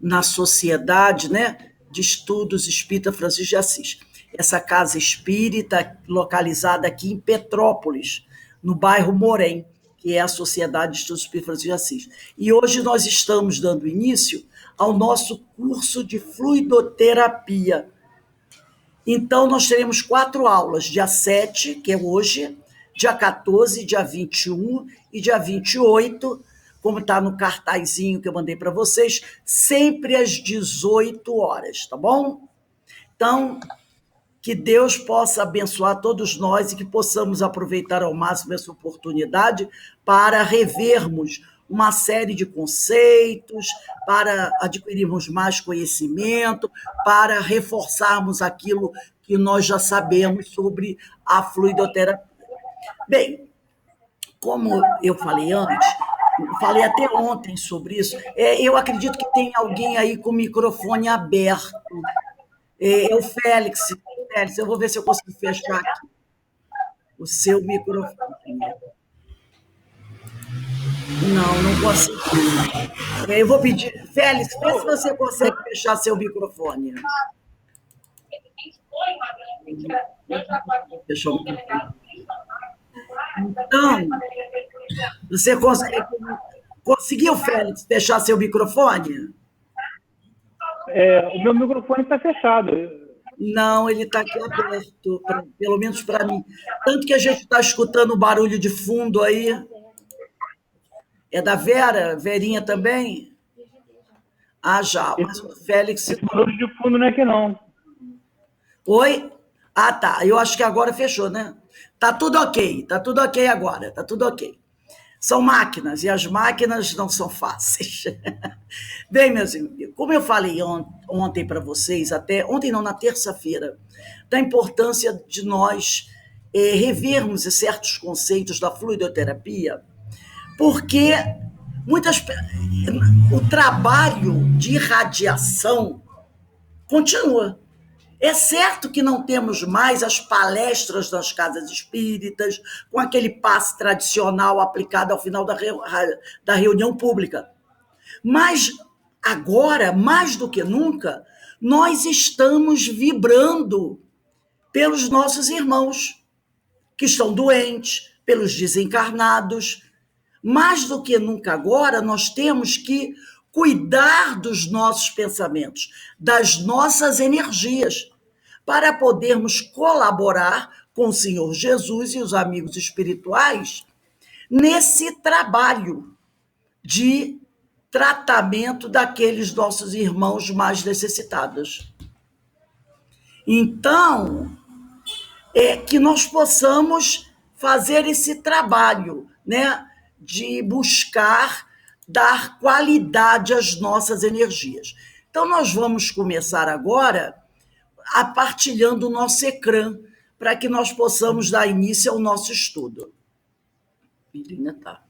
na Sociedade, né, de Estudos Espírita Francisco de Assis. Essa casa espírita localizada aqui em Petrópolis, no bairro Morém, que é a Sociedade de Estudos Espírita Francisco de Assis. E hoje nós estamos dando início ao nosso curso de fluidoterapia. Então, nós teremos 4 aulas, dia 7, que é hoje, dia 14, dia 21 e dia 28, como está no cartazinho que eu mandei para vocês, sempre às 18 horas, tá bom? Então, que Deus possa abençoar todos nós e que possamos aproveitar ao máximo essa oportunidade para revermos uma série de conceitos, para adquirirmos mais conhecimento, para reforçarmos aquilo que nós já sabemos sobre a fluidoterapia. Bem, como eu falei antes, falei até ontem sobre isso, eu acredito que tem alguém aí com o microfone aberto. É o Félix. Félix, eu vou ver se eu consigo fechar aqui o seu microfone. Não consigo. Eu vou pedir. Félix, vê se você consegue fechar seu microfone. Fechou o microfone. Então, você conseguiu, Félix, fechar seu microfone? O meu microfone está fechado. Não, ele está aqui aberto, pelo menos para mim. Tanto que a gente está escutando o barulho de fundo aí. É da Vera? Verinha também? Ah, já. Mas o Félix... Esse barulho de fundo não é aqui, não. Oi? Ah, tá. Eu acho que agora fechou, né? Tá tudo ok. Tá tudo ok agora. Tá tudo ok. São máquinas, e as máquinas não são fáceis. Bem, meus amigos, como eu falei ontem para vocês, até ontem não, na terça-feira, da importância de nós revermos certos conceitos da fluidoterapia, porque o trabalho de irradiação continua. É certo que não temos mais as palestras das casas espíritas, com aquele passe tradicional aplicado ao final da reunião pública. Mas agora, mais do que nunca, nós estamos vibrando pelos nossos irmãos que estão doentes, pelos desencarnados. Mais do que nunca agora, nós temos que cuidar dos nossos pensamentos, das nossas energias, para podermos colaborar com o Senhor Jesus e os amigos espirituais nesse trabalho de tratamento daqueles nossos irmãos mais necessitados. Então, que nós possamos fazer esse trabalho, né, de buscar dar qualidade às nossas energias. Então, nós vamos começar agora a partilhando o nosso ecrã, para que nós possamos dar início ao nosso estudo. Menina, tá.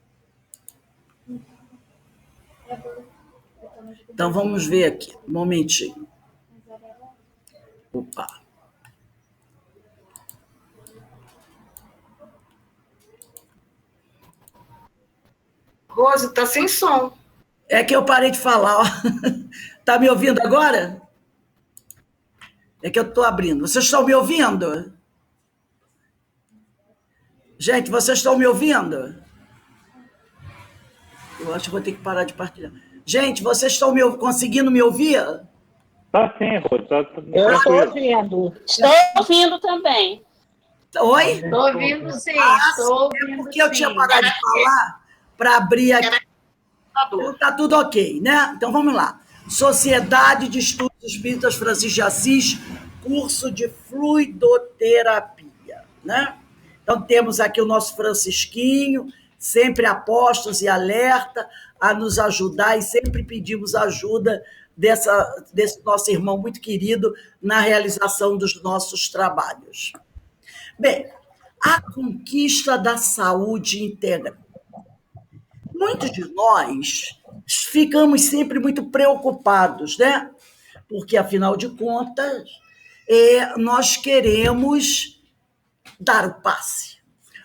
Então, vamos ver aqui, um momentinho. Opa. Rose, está sem som. É que eu parei de falar, ó. Tá me ouvindo agora? É que eu estou abrindo. Vocês estão me ouvindo? Gente, vocês estão me ouvindo? Eu acho que vou ter que parar de partilhar. Gente, vocês estão conseguindo me ouvir? Tá sim, Rose. Eu estou ouvindo. Estou ouvindo também. Oi? Estou ouvindo sim. Estou ouvindo, é porque eu tinha parado de falar para abrir aqui. Então, tá tudo ok, né? Então vamos lá. Sociedade de Estudos Espíritas Francisco de Assis, curso de fluidoterapia, né? Então temos aqui o nosso Francisquinho, sempre apostos e alerta a nos ajudar, e sempre pedimos ajuda desse nosso irmão muito querido na realização dos nossos trabalhos. Bem, a conquista da saúde integral. Muitos de nós ficamos sempre muito preocupados, né? Porque, afinal de contas, nós queremos dar o passe,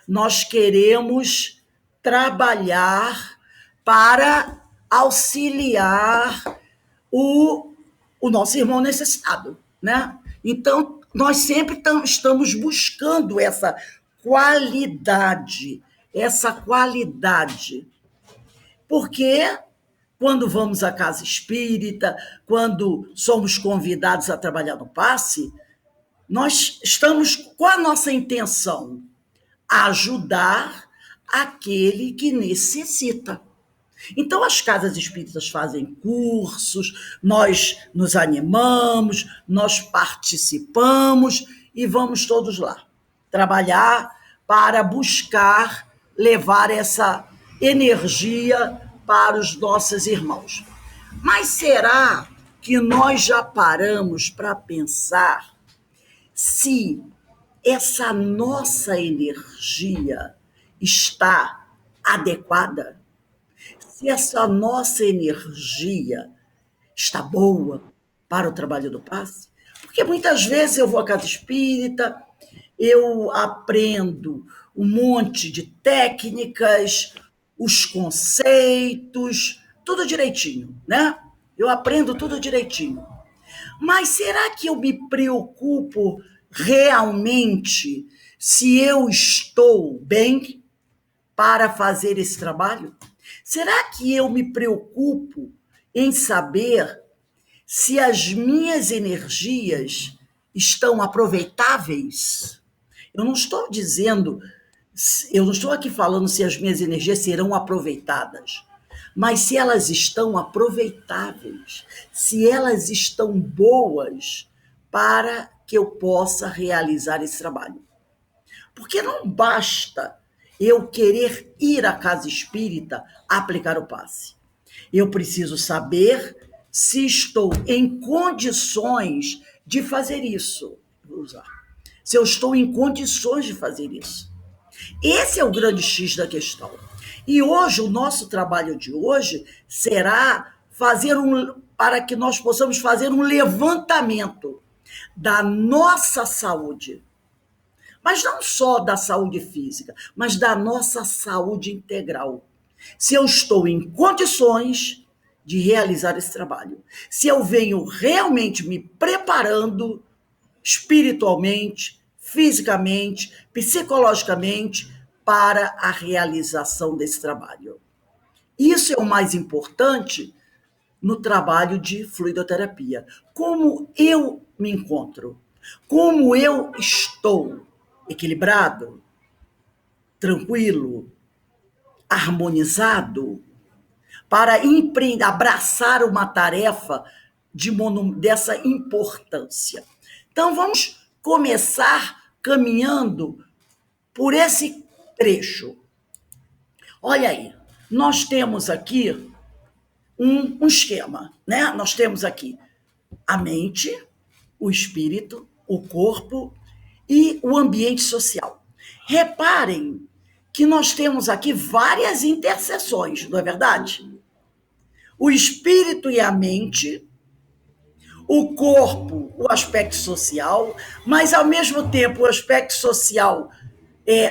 nós queremos trabalhar para auxiliar o, o nosso irmão necessitado, né? Então, nós sempre estamos buscando essa qualidade, porque quando vamos à casa espírita, quando somos convidados a trabalhar no passe, nós estamos com a nossa intenção, ajudar aquele que necessita. Então, as casas espíritas fazem cursos, nós nos animamos, nós participamos e vamos todos lá trabalhar para buscar levar essa energia para os nossos irmãos. Mas será que nós já paramos para pensar se essa nossa energia está adequada? Se essa nossa energia está boa para o trabalho do passe? Porque muitas vezes eu vou à casa espírita, eu aprendo um monte de técnicas, os conceitos, tudo direitinho, né? Eu aprendo tudo direitinho. Mas será que eu me preocupo realmente se eu estou bem para fazer esse trabalho? Será que eu me preocupo em saber se as minhas energias estão aproveitáveis? Eu não estou dizendo, eu não estou aqui falando se as minhas energias serão aproveitadas, mas se elas estão aproveitáveis, se elas estão boas para que eu possa realizar esse trabalho. Porque não basta eu querer ir à casa espírita aplicar o passe. Eu preciso saber se estou em condições de fazer isso. Vou usar. Se eu estou em condições de fazer isso. Esse é o grande X da questão. E hoje, o nosso trabalho de hoje será para que nós possamos fazer um levantamento da nossa saúde. Mas não só da saúde física, mas da nossa saúde integral. Se eu estou em condições de realizar esse trabalho, se eu venho realmente me preparando espiritualmente, fisicamente, psicologicamente para a realização desse trabalho. Isso é o mais importante no trabalho de fluidoterapia. Como eu me encontro? Como eu estou? Equilibrado? Tranquilo? Harmonizado? Para abraçar uma tarefa dessa importância. Então, vamos começar caminhando por esse trecho. Olha aí, nós temos aqui um esquema, né? Nós temos aqui a mente, o espírito, o corpo e o ambiente social. Reparem que nós temos aqui várias interseções, não é verdade? O espírito e a mente, o corpo, o aspecto social, mas, ao mesmo tempo, o aspecto social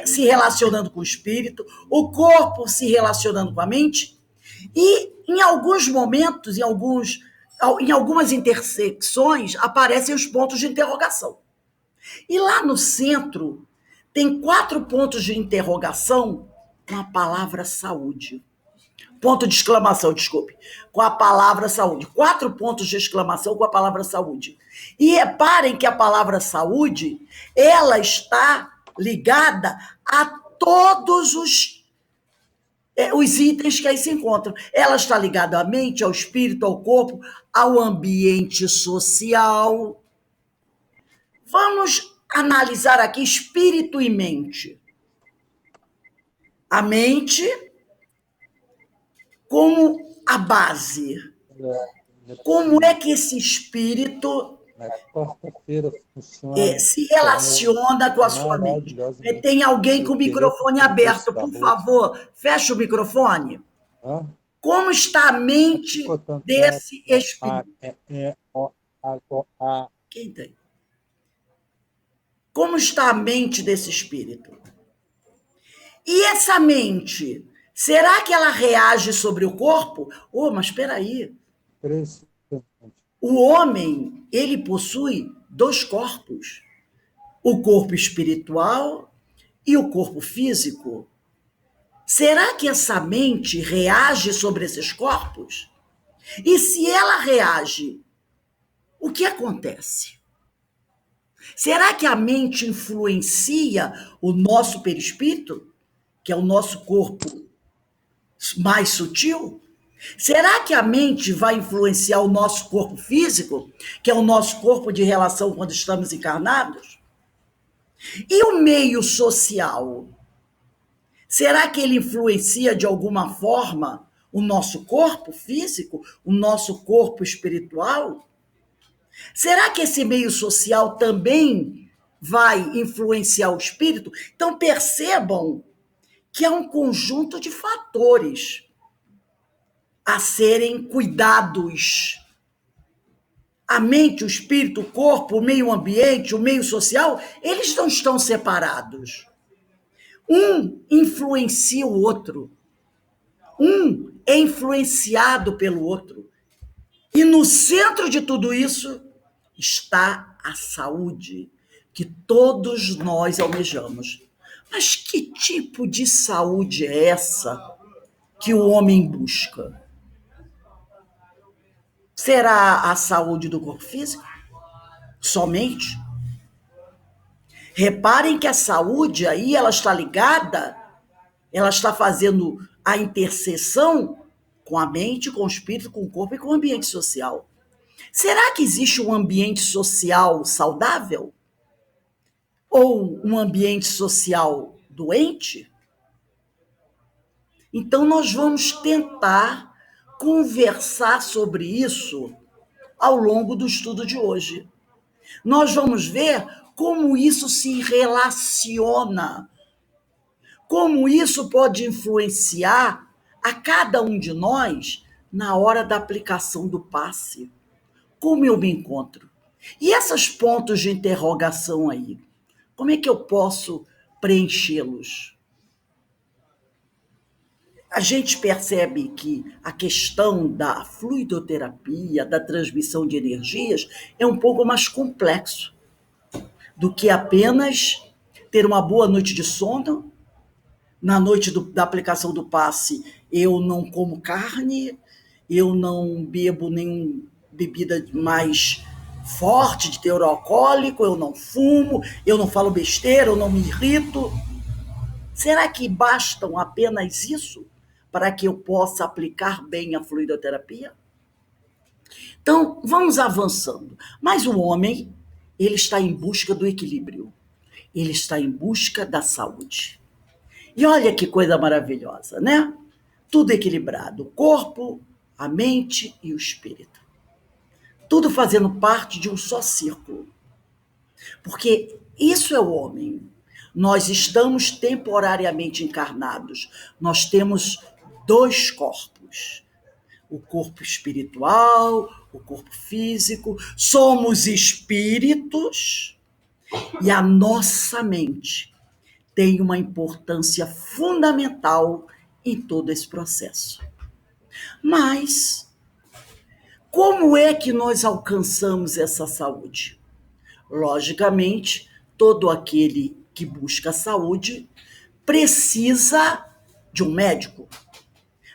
se relacionando com o espírito, o corpo se relacionando com a mente, e, em alguns momentos, em algumas intersecções, aparecem os pontos de interrogação. E lá no centro, tem 4 pontos de interrogação com a palavra saúde. Ponto de exclamação, desculpe, com a palavra saúde. 4 pontos de exclamação com a palavra saúde. E reparem que a palavra saúde, ela está ligada a todos os itens que aí se encontram. Ela está ligada à mente, ao espírito, ao corpo, ao ambiente social. Vamos analisar aqui espírito e mente. A mente como a base. Como é que esse espírito se relaciona com a sua mente? Tem alguém com o microfone aberto, por favor, fecha o microfone. Como está a mente desse espírito? Quem tem? Como está a mente desse espírito? E essa mente, será que ela reage sobre o corpo? Mas espera aí. o homem, ele possui 2 corpos, o corpo espiritual e o corpo físico. Será que essa mente reage sobre esses corpos? E se ela reage, o que acontece? Será que a mente influencia o nosso perispírito, que é o nosso corpo mais sutil? Será que a mente vai influenciar o nosso corpo físico, que é o nosso corpo de relação quando estamos encarnados? E o meio social? Será que ele influencia de alguma forma o nosso corpo físico, o nosso corpo espiritual? Será que esse meio social também vai influenciar o espírito? Então percebam que é um conjunto de fatores a serem cuidados. A mente, o espírito, o corpo, o meio ambiente, o meio social, eles não estão separados. Um influencia o outro. Um é influenciado pelo outro. E no centro de tudo isso está a saúde que todos nós almejamos. Mas que tipo de saúde é essa que o homem busca? Será a saúde do corpo físico? Somente? Reparem que a saúde aí, ela está ligada, ela está fazendo a interseção com a mente, com o espírito, com o corpo e com o ambiente social. Será que existe um ambiente social saudável? Ou um ambiente social doente? Então, nós vamos tentar conversar sobre isso ao longo do estudo de hoje. Nós vamos ver como isso se relaciona, como isso pode influenciar a cada um de nós na hora da aplicação do passe. Como eu me encontro? E esses pontos de interrogação aí, como é que eu posso preenchê-los? A gente percebe que a questão da fluidoterapia, da transmissão de energias, é um pouco mais complexo do que apenas ter uma boa noite de sono. Na noite da aplicação do passe, eu não como carne, eu não bebo nenhuma bebida mais forte, de teor alcoólico, eu não fumo, eu não falo besteira, eu não me irrito. Será que bastam apenas isso para que eu possa aplicar bem a fluidoterapia? Então, vamos avançando. Mas o homem, ele está em busca do equilíbrio. Ele está em busca da saúde. E olha que coisa maravilhosa, né? Tudo equilibrado. O corpo, a mente e o espírito. Tudo fazendo parte de um só círculo. Porque isso é o homem. Nós estamos temporariamente encarnados. Nós temos 2 corpos. O corpo espiritual, o corpo físico. Somos espíritos e a nossa mente tem uma importância fundamental em todo esse processo. Mas como é que nós alcançamos essa saúde? Logicamente, todo aquele que busca saúde precisa de um médico,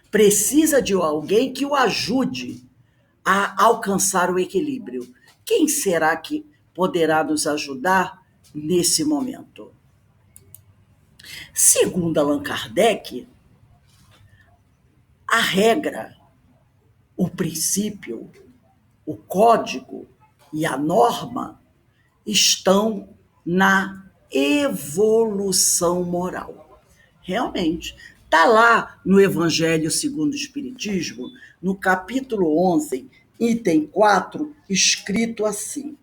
precisa de alguém que o ajude a alcançar o equilíbrio. Quem será que poderá nos ajudar nesse momento? Segundo Allan Kardec, a regra, o princípio, o código e a norma estão na evolução moral. Realmente, está lá no Evangelho segundo o Espiritismo, no capítulo 11, item 4, escrito assim.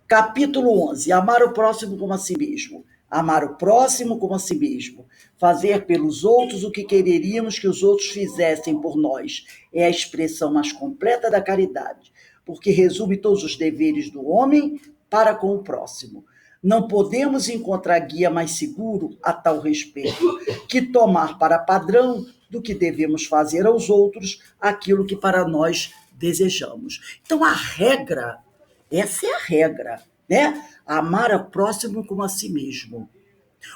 Capítulo 11, amar o próximo como a si mesmo. Amar o próximo como a si mesmo. Fazer pelos outros o que quereríamos que os outros fizessem por nós. É a expressão mais completa da caridade, porque resume todos os deveres do homem para com o próximo. Não podemos encontrar guia mais seguro a tal respeito que tomar para padrão do que devemos fazer aos outros aquilo que para nós desejamos. Então, a regra, essa é a regra, né? Amar ao próximo como a si mesmo.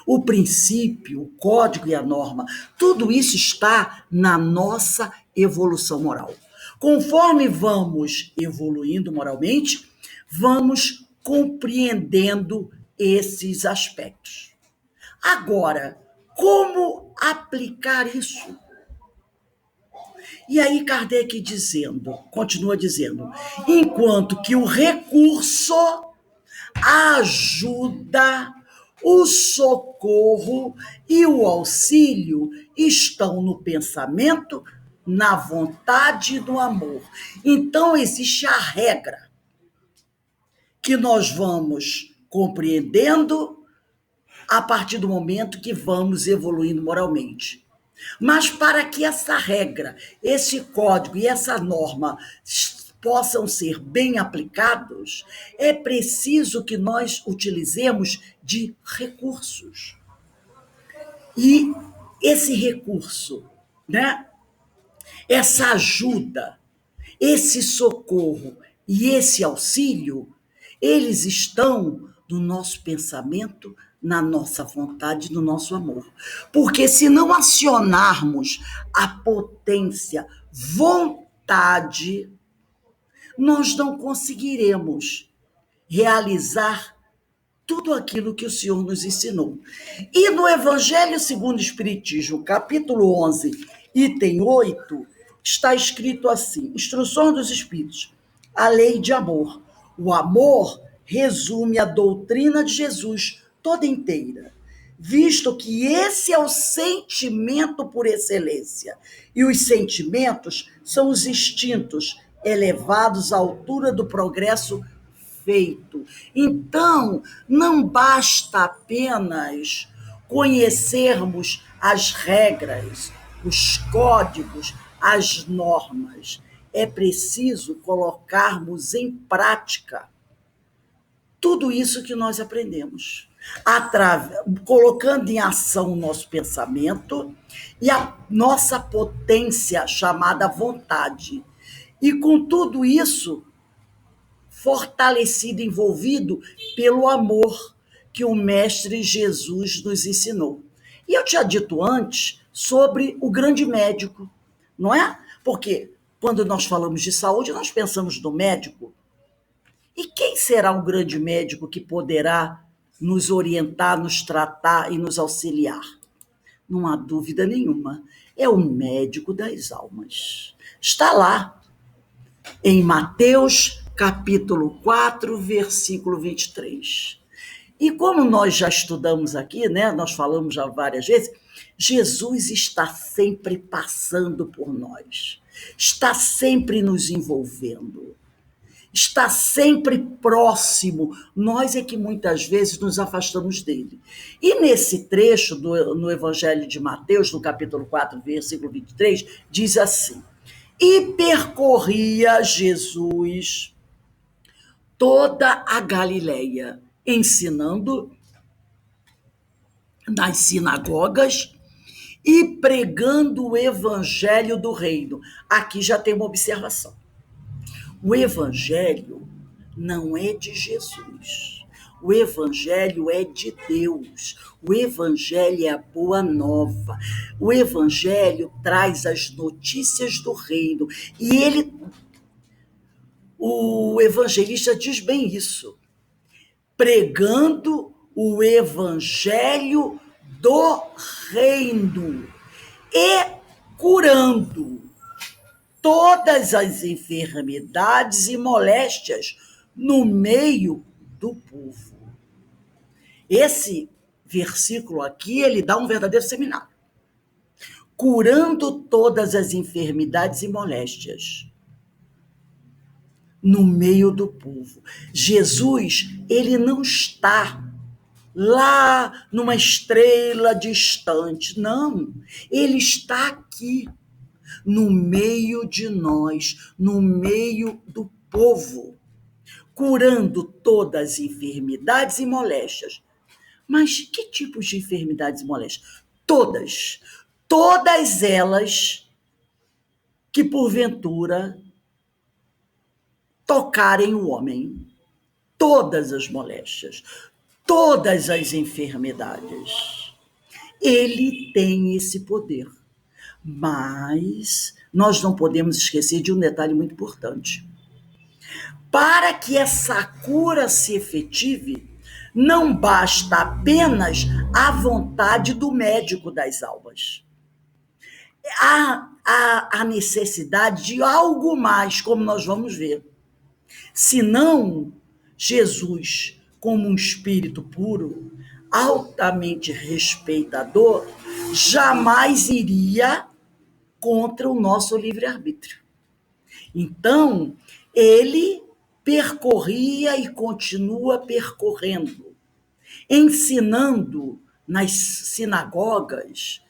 O princípio, o código e a norma, tudo isso está na nossa evolução moral. Conforme vamos evoluindo moralmente, vamos compreendendo esses aspectos. Agora, como aplicar isso? E aí Kardec continua dizendo, enquanto que o recurso, a ajuda, o socorro e o auxílio estão no pensamento, na vontade e no amor. Então existe a regra que nós vamos compreendendo a partir do momento que vamos evoluindo moralmente. Mas para que essa regra, esse código e essa norma possam ser bem aplicados, é preciso que nós utilizemos de recursos. E esse recurso, né? Essa ajuda, esse socorro e esse auxílio, eles estão no nosso pensamento, na nossa vontade, no nosso amor. Porque se não acionarmos a potência, vontade, nós não conseguiremos realizar tudo aquilo que o Senhor nos ensinou. E no Evangelho segundo o Espiritismo, capítulo 11, item 8, está escrito assim, Instruções dos Espíritos, a lei de amor. O amor resume a doutrina de Jesus toda inteira, visto que esse é o sentimento por excelência. E os sentimentos são os instintos elevados à altura do progresso feito. Então, não basta apenas conhecermos as regras, os códigos, as normas. É preciso colocarmos em prática tudo isso que nós aprendemos, colocando em ação o nosso pensamento e a nossa potência chamada vontade. E com tudo isso, fortalecido, envolvido pelo amor que o Mestre Jesus nos ensinou. E eu tinha dito antes sobre o grande médico, não é? Porque quando nós falamos de saúde, nós pensamos no médico. E quem será o grande médico que poderá nos orientar, nos tratar e nos auxiliar? Não há dúvida nenhuma. É o médico das almas. Está lá, em Mateus, capítulo 4, versículo 23. E como nós já estudamos aqui, né, nós falamos já várias vezes, Jesus está sempre passando por nós, está sempre nos envolvendo, está sempre próximo. Nós é que muitas vezes nos afastamos dele. E nesse trecho no Evangelho de Mateus, no capítulo 4, versículo 23, diz assim, e percorria Jesus toda a Galileia, ensinando nas sinagogas e pregando o evangelho do reino. Aqui já tem uma observação. O evangelho não é de Jesus. O evangelho é de Deus. O evangelho é a boa nova. O evangelho traz as notícias do reino. E o evangelista diz bem isso. Pregando o evangelho do reino e curando todas as enfermidades e moléstias no meio do povo. Esse versículo aqui, ele dá um verdadeiro seminário. Curando todas as enfermidades e moléstias no meio do povo. Jesus, ele não está lá numa estrela distante, não. Ele está aqui, no meio de nós, no meio do povo, curando todas as enfermidades e moléstias. Mas que tipos de enfermidades e moléstias? Todas elas que porventura tocarem o homem. Todas as moléstias, todas as enfermidades. Ele tem esse poder. Mas nós não podemos esquecer de um detalhe muito importante. Para que essa cura se efetive, não basta apenas a vontade do médico das almas. Há necessidade de algo mais, como nós vamos ver. Senão, Jesus, como um espírito puro, altamente respeitador, jamais iria contra o nosso livre-arbítrio. Então, ele percorria e continua percorrendo, ensinando nas sinagogas,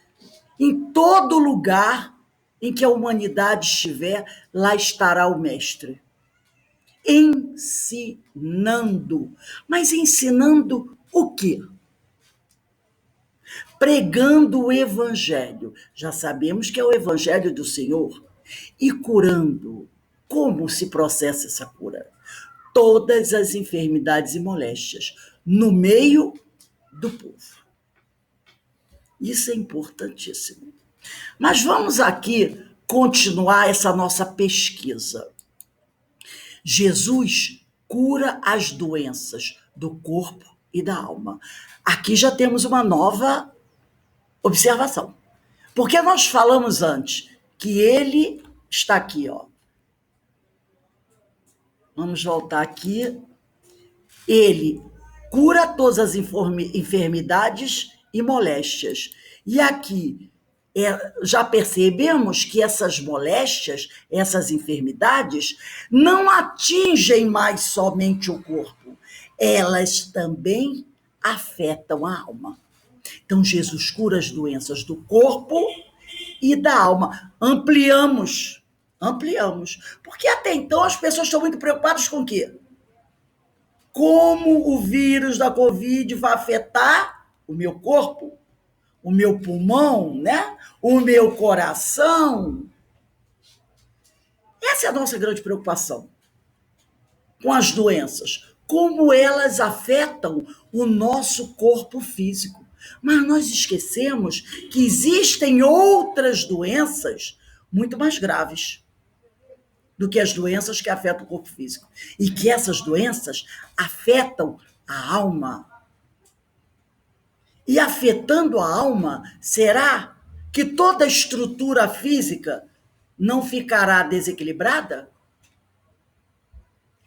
em todo lugar em que a humanidade estiver, lá estará o Mestre. Ensinando. Mas ensinando o quê? Pregando o Evangelho. Já sabemos que é o Evangelho do Senhor. E curando. Como se processa essa cura? Todas as enfermidades e moléstias no meio do povo. Isso é importantíssimo. Mas vamos aqui continuar essa nossa pesquisa. Jesus cura as doenças do corpo e da alma. Aqui já temos uma nova observação. Porque nós falamos antes que ele está aqui, ó. Vamos voltar aqui. Ele cura todas as enfermidades e moléstias. E aqui já percebemos que essas moléstias, essas enfermidades, não atingem mais somente o corpo, elas também afetam a alma. Então, Jesus cura as doenças do corpo e da alma. Ampliamos. Porque até então as pessoas estão muito preocupadas com o quê? Como o vírus da Covid vai afetar o meu corpo, o meu pulmão, né? O meu coração. Essa é a nossa grande preocupação com as doenças. Como elas afetam o nosso corpo físico. Mas nós esquecemos que existem outras doenças muito mais graves do que as doenças que afetam o corpo físico. E que essas doenças afetam a alma. E afetando a alma, será que toda a estrutura física não ficará desequilibrada?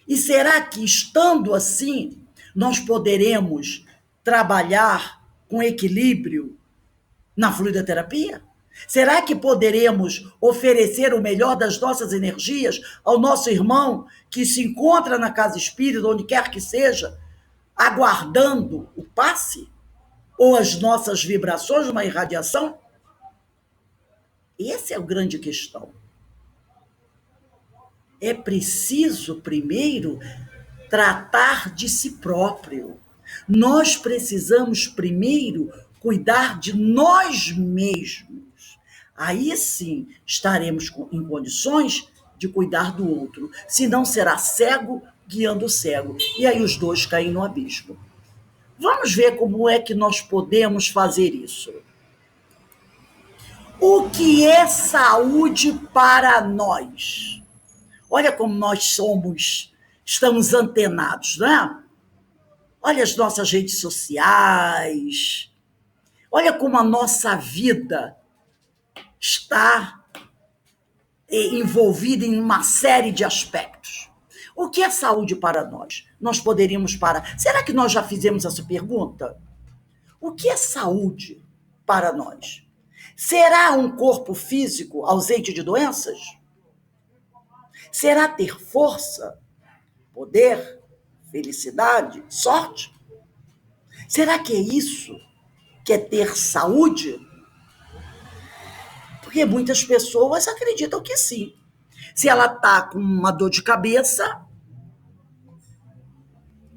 E será que, estando assim, nós poderemos trabalhar com equilíbrio na fluidoterapia? Será que poderemos oferecer o melhor das nossas energias ao nosso irmão que se encontra na casa espírita, onde quer que seja, aguardando o passe? Ou as nossas vibrações, uma irradiação? Essa é a grande questão. É preciso, primeiro, tratar de si próprio. Nós precisamos, primeiro, cuidar de nós mesmos. Aí sim estaremos em condições de cuidar do outro. Senão será cego guiando o cego. E aí os dois caem no abismo. Vamos ver como é que nós podemos fazer isso. O que é saúde para nós? Olha como nós estamos antenados, né? Olha as nossas redes sociais. Olha como a nossa vida está envolvida em uma série de aspectos. O que é saúde para nós? Nós poderíamos parar. Será que nós já fizemos essa pergunta? O que é saúde para nós? Será um corpo físico ausente de doenças? Será ter força, poder, felicidade, sorte? Será que é isso que é ter saúde? Porque muitas pessoas acreditam que sim. Se ela está com uma dor de cabeça,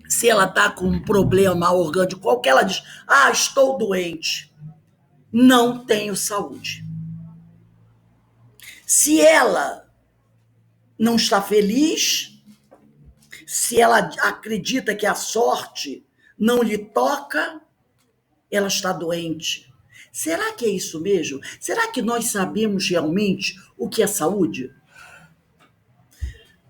se ela está com um problema orgânico qualquer, ela diz, estou doente, não tenho saúde. Se ela não está feliz, se ela acredita que a sorte não lhe toca, ela está doente. Será que é isso mesmo? Será que nós sabemos realmente o que é saúde?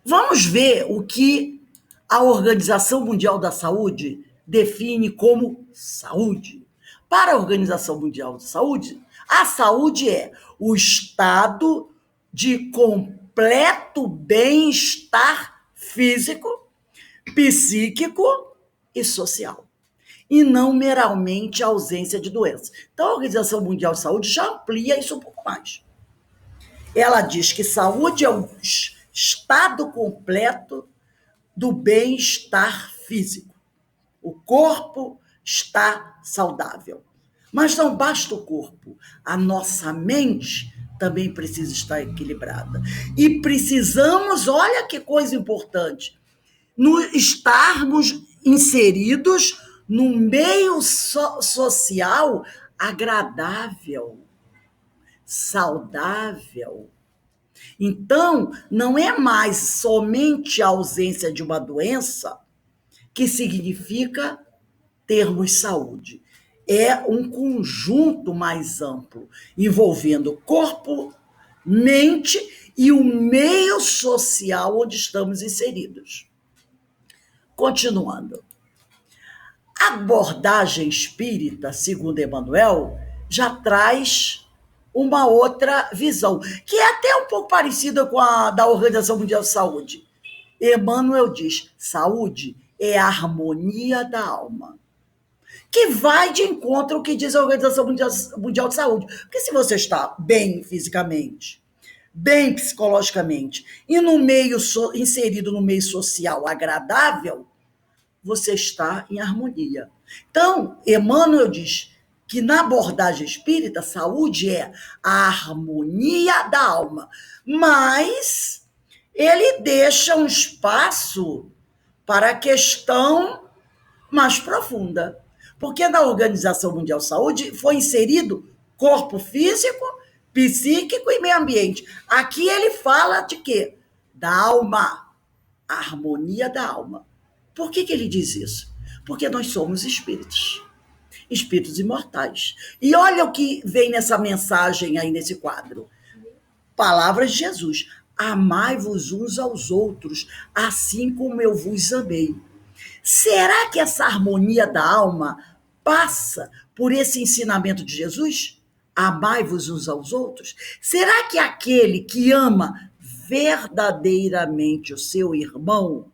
Vamos ver o que a Organização Mundial da Saúde define como saúde. Para a Organização Mundial da Saúde, a saúde é o estado de completo bem-estar físico, psíquico e social, e não meramente a ausência de doença. Então, a Organização Mundial de Saúde já amplia isso um pouco mais. Ela diz que saúde é o estado completo do bem-estar físico. O corpo está saudável. Mas não basta o corpo, a nossa mente também precisa estar equilibrada. E precisamos, olha que coisa importante, estarmos inseridos num meio social agradável, saudável. Então, não é mais somente a ausência de uma doença que significa termos saúde. É um conjunto mais amplo, envolvendo corpo, mente e o meio social onde estamos inseridos. Continuando. A abordagem espírita, segundo Emmanuel, já traz uma outra visão, que é até um pouco parecida com a da Organização Mundial de Saúde. Emmanuel diz: saúde é a harmonia da alma, que vai de encontro ao que diz a Organização Mundial de Saúde. Porque se você está bem fisicamente, bem psicologicamente, e no meio inserido no meio social agradável, você está em harmonia. Então, Emmanuel diz que na abordagem espírita, saúde é a harmonia da alma, mas ele deixa um espaço para a questão mais profunda, porque na Organização Mundial de Saúde foi inserido corpo físico, psíquico e meio ambiente. Aqui ele fala de quê? Da alma, a harmonia da alma. Por que ele diz isso? Porque nós somos espíritos, espíritos imortais. E olha o que vem nessa mensagem aí nesse quadro. Palavras de Jesus: amai-vos uns aos outros, assim como eu vos amei. Será que essa harmonia da alma passa por esse ensinamento de Jesus? Amai-vos uns aos outros? Será que aquele que ama verdadeiramente o seu irmão,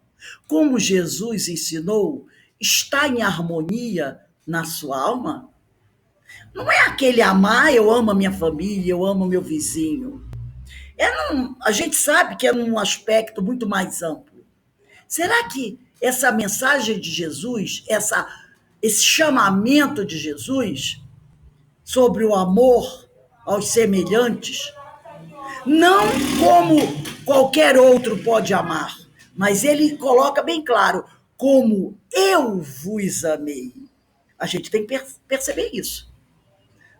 como Jesus ensinou, está em harmonia na sua alma? Não é aquele amar, eu amo a minha família, eu amo o meu vizinho. A gente sabe que é num aspecto muito mais amplo. Será que essa mensagem de Jesus, esse chamamento de Jesus sobre o amor aos semelhantes, não como qualquer outro pode amar, mas ele coloca bem claro, como eu vos amei. A gente tem que perceber isso.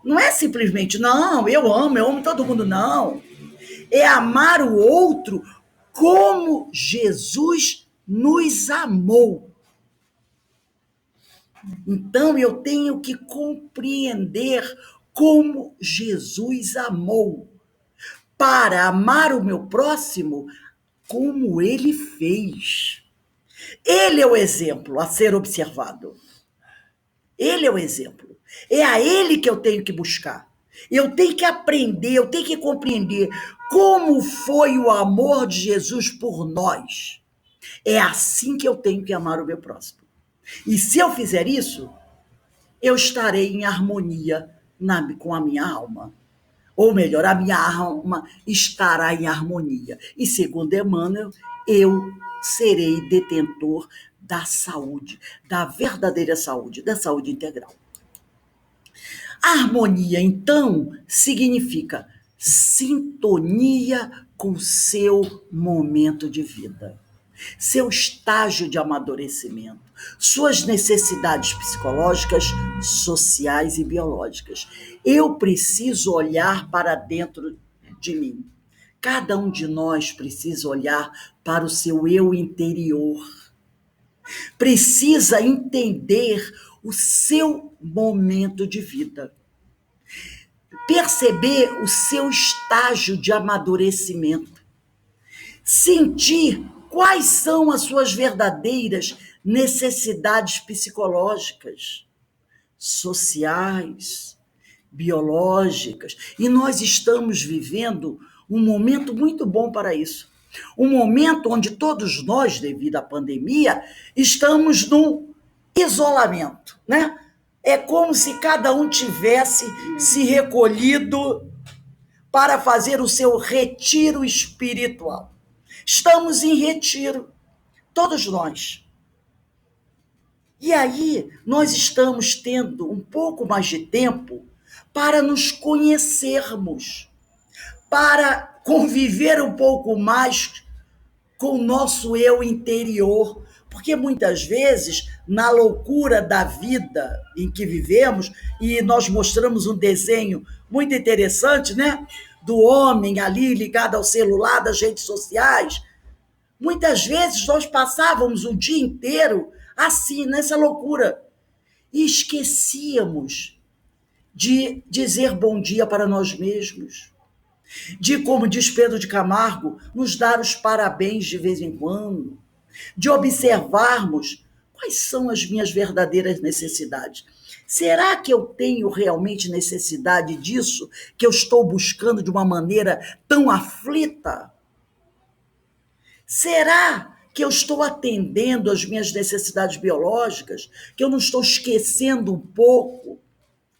Não é simplesmente, não, eu amo todo mundo, não. É amar o outro como Jesus nos amou. Então, eu tenho que compreender como Jesus amou, para amar o meu próximo como ele fez. Ele é o exemplo a ser observado. Ele é o exemplo. É a ele que eu tenho que buscar. Eu tenho que aprender, eu tenho que compreender como foi o amor de Jesus por nós. É assim que eu tenho que amar o meu próximo. E se eu fizer isso, eu estarei em harmonia com a minha alma. Ou melhor, a minha alma estará em harmonia. E segundo Emmanuel, eu serei detentor da saúde, da verdadeira saúde, da saúde integral. A harmonia, então, significa sintonia com o seu momento de vida, seu estágio de amadurecimento, suas necessidades psicológicas, sociais e biológicas. Eu preciso olhar para dentro de mim. Cada um de nós precisa olhar para o seu eu interior. Precisa entender o seu momento de vida. Perceber o seu estágio de amadurecimento. Sentir quais são as suas verdadeiras necessidades psicológicas, sociais, biológicas. E nós estamos vivendo um momento muito bom para isso. Um momento onde todos nós, devido à pandemia, estamos num isolamento, né? É como se cada um tivesse se recolhido para fazer o seu retiro espiritual. Estamos em retiro, todos nós. E aí, nós estamos tendo um pouco mais de tempo para nos conhecermos, para conviver um pouco mais com o nosso eu interior, porque muitas vezes, na loucura da vida em que vivemos, e nós mostramos um desenho muito interessante, né? Do homem ali ligado ao celular, das redes sociais. Muitas vezes nós passávamos o dia inteiro assim, nessa loucura, e esquecíamos de dizer bom dia para nós mesmos, de, como diz Pedro de Camargo, nos dar os parabéns de vez em quando, de observarmos quais são as minhas verdadeiras necessidades. Será que eu tenho realmente necessidade disso que eu estou buscando de uma maneira tão aflita? Será que eu estou atendendo às minhas necessidades biológicas? Que eu não estou esquecendo um pouco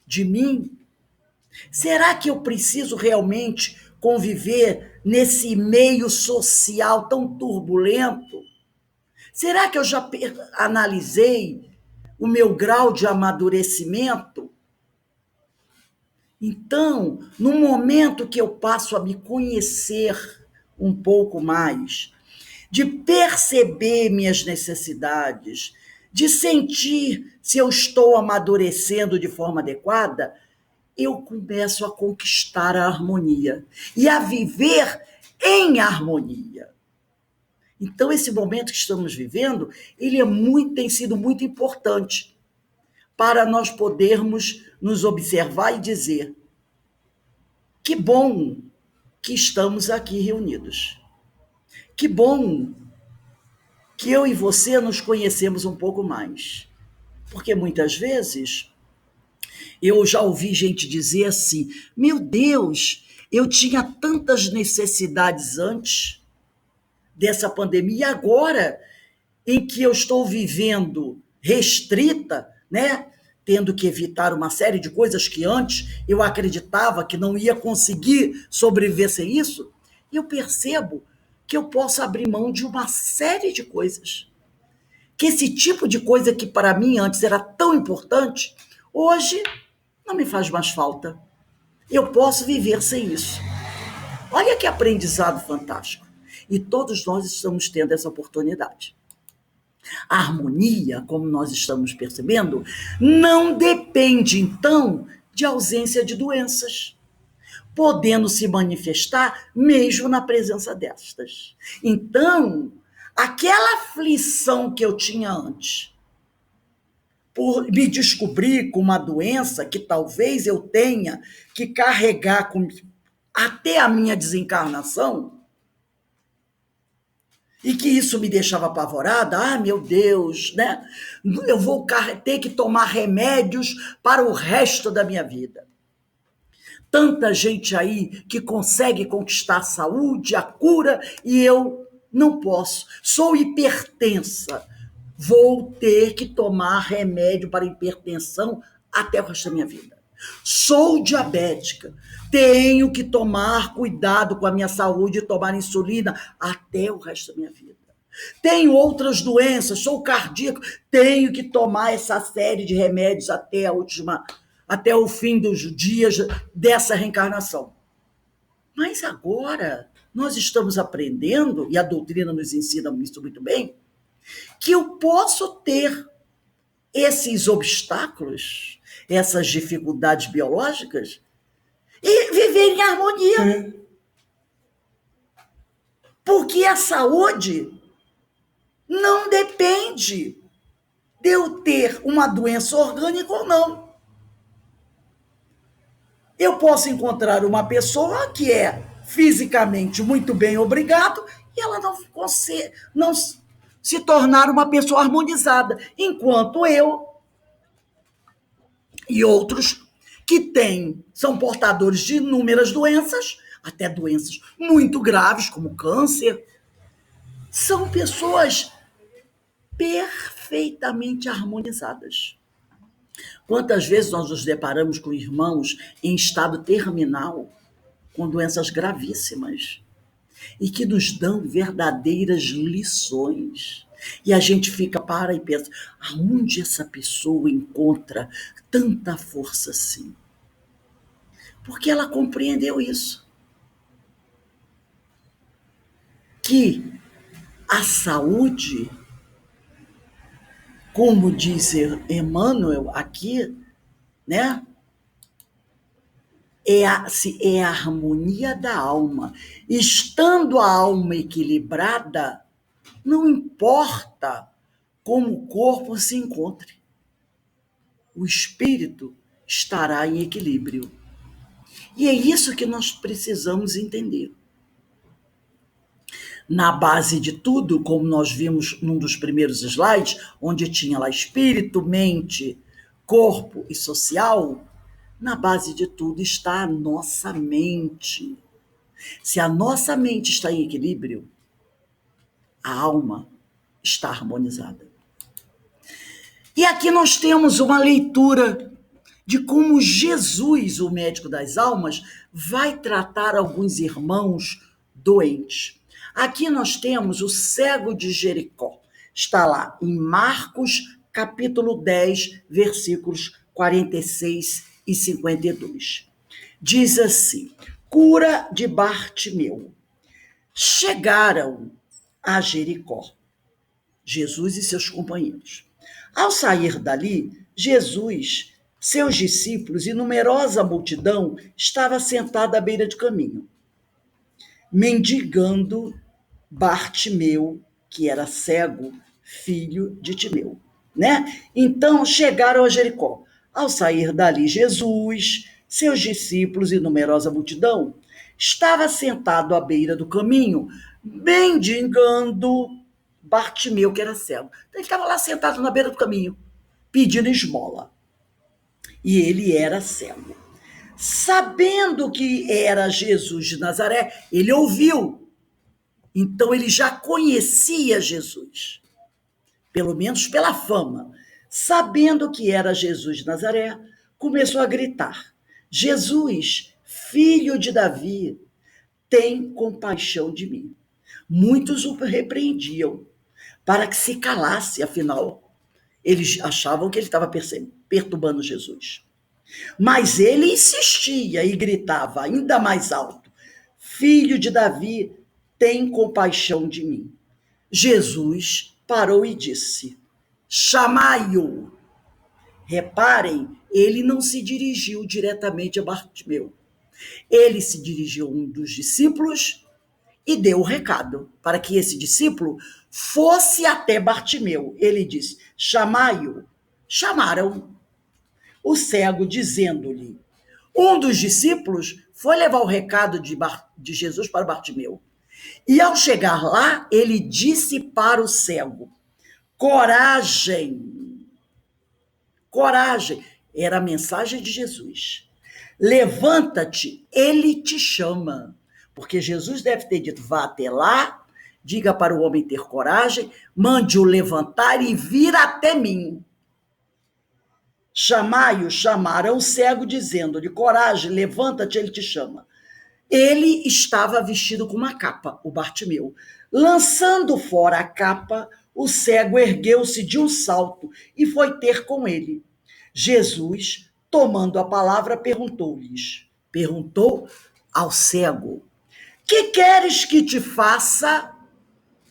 de mim? Será que eu preciso realmente conviver nesse meio social tão turbulento? Será que eu já analisei o meu grau de amadurecimento? Então, no momento que eu passo a me conhecer um pouco mais, de perceber minhas necessidades, de sentir se eu estou amadurecendo de forma adequada, eu começo a conquistar a harmonia e a viver em harmonia. Então, esse momento que estamos vivendo, ele tem sido muito importante para nós podermos nos observar e dizer: que bom que estamos aqui reunidos. Que bom que eu e você nos conhecemos um pouco mais. Porque muitas vezes eu já ouvi gente dizer assim: meu Deus, eu tinha tantas necessidades antes dessa pandemia, e agora, em que eu estou vivendo restrita, né? Tendo que evitar uma série de coisas que antes eu acreditava que não ia conseguir sobreviver sem isso, eu percebo que eu posso abrir mão de uma série de coisas. Que esse tipo de coisa que para mim antes era tão importante, hoje não me faz mais falta. Eu posso viver sem isso. Olha que aprendizado fantástico. E todos nós estamos tendo essa oportunidade. A harmonia, como nós estamos percebendo, não depende, então, de ausência de doenças, podendo se manifestar mesmo na presença destas. Então, aquela aflição que eu tinha antes, por me descobrir com uma doença que talvez eu tenha que carregar até a minha desencarnação, e que isso me deixava apavorada, meu Deus, né? Eu vou ter que tomar remédios para o resto da minha vida. Tanta gente aí que consegue conquistar a saúde, a cura, e eu não posso. Sou hipertensa, vou ter que tomar remédio para hipertensão até o resto da minha vida. Sou diabética, tenho que tomar cuidado com a minha saúde e tomar insulina até o resto da minha vida. Tenho outras doenças, sou cardíaco, tenho que tomar essa série de remédios até o fim dos dias dessa reencarnação. Mas agora nós estamos aprendendo, e a doutrina nos ensina isso muito bem, que eu posso ter esses obstáculos, essas dificuldades biológicas, e viver em harmonia. Porque a saúde não depende depende de eu ter uma doença orgânica ou não. Eu posso encontrar uma pessoa que é fisicamente muito bem, obrigado, e ela não se tornar uma pessoa harmonizada, enquanto eu e outros que são portadores de inúmeras doenças, até doenças muito graves, como câncer, são pessoas perfeitamente harmonizadas. Quantas vezes nós nos deparamos com irmãos em estado terminal, com doenças gravíssimas, e que nos dão verdadeiras lições. E a gente para e pensa, aonde essa pessoa encontra tanta força assim? Porque ela compreendeu isso. Que a saúde, como diz Emmanuel aqui, né? É a harmonia da alma. Estando a alma equilibrada, não importa como o corpo se encontre, o espírito estará em equilíbrio. E é isso que nós precisamos entender. Na base de tudo, como nós vimos num dos primeiros slides, onde tinha lá espírito, mente, corpo e social, na base de tudo está a nossa mente. Se a nossa mente está em equilíbrio, a alma está harmonizada. E aqui nós temos uma leitura de como Jesus, o médico das almas, vai tratar alguns irmãos doentes. Aqui nós temos o cego de Jericó. Está lá em Marcos, capítulo 10, versículos 46 e 52. Diz assim: cura de Bartimeu. Chegaram a Jericó, Jesus e seus companheiros. Ao sair dali, Jesus, seus discípulos e numerosa multidão estava sentada à beira do caminho, mendigando Bartimeu, que era cego, filho de Timeu, né? Então chegaram a Jericó. Ao sair dali, Jesus, seus discípulos e numerosa multidão estava sentado à beira do caminho, mendigando Bartimeu, que era cego. Então, ele estava lá sentado na beira do caminho, pedindo esmola. E ele era cego. Sabendo que era Jesus de Nazaré, ele ouviu. Então, ele já conhecia Jesus, pelo menos pela fama. Sabendo que era Jesus de Nazaré, começou a gritar: Jesus, filho de Davi, tem compaixão de mim. Muitos o repreendiam para que se calasse, afinal, eles achavam que ele estava perturbando Jesus. Mas ele insistia e gritava ainda mais alto: Filho de Davi, tem compaixão de mim. Jesus parou e disse: chamai-o. Reparem, ele não se dirigiu diretamente a Bartimeu. Ele se dirigiu a um dos discípulos e deu o recado para que esse discípulo fosse até Bartimeu. Ele disse: chamai-o. Chamaram o cego, dizendo-lhe. Um dos discípulos foi levar o recado de Jesus para Bartimeu. E ao chegar lá, ele disse para o cego: coragem. Coragem. Era a mensagem de Jesus. Levanta-te, ele te chama. Porque Jesus deve ter dito: vá até lá, diga para o homem ter coragem, mande-o levantar e vir até mim. Chamai-o, chamaram o cego, dizendo-lhe: coragem, levanta-te, ele te chama. Ele estava vestido com uma capa, o Bartimeu. Lançando fora a capa, o cego ergueu-se de um salto e foi ter com ele. Jesus, tomando a palavra, perguntou ao cego: que queres que te faça?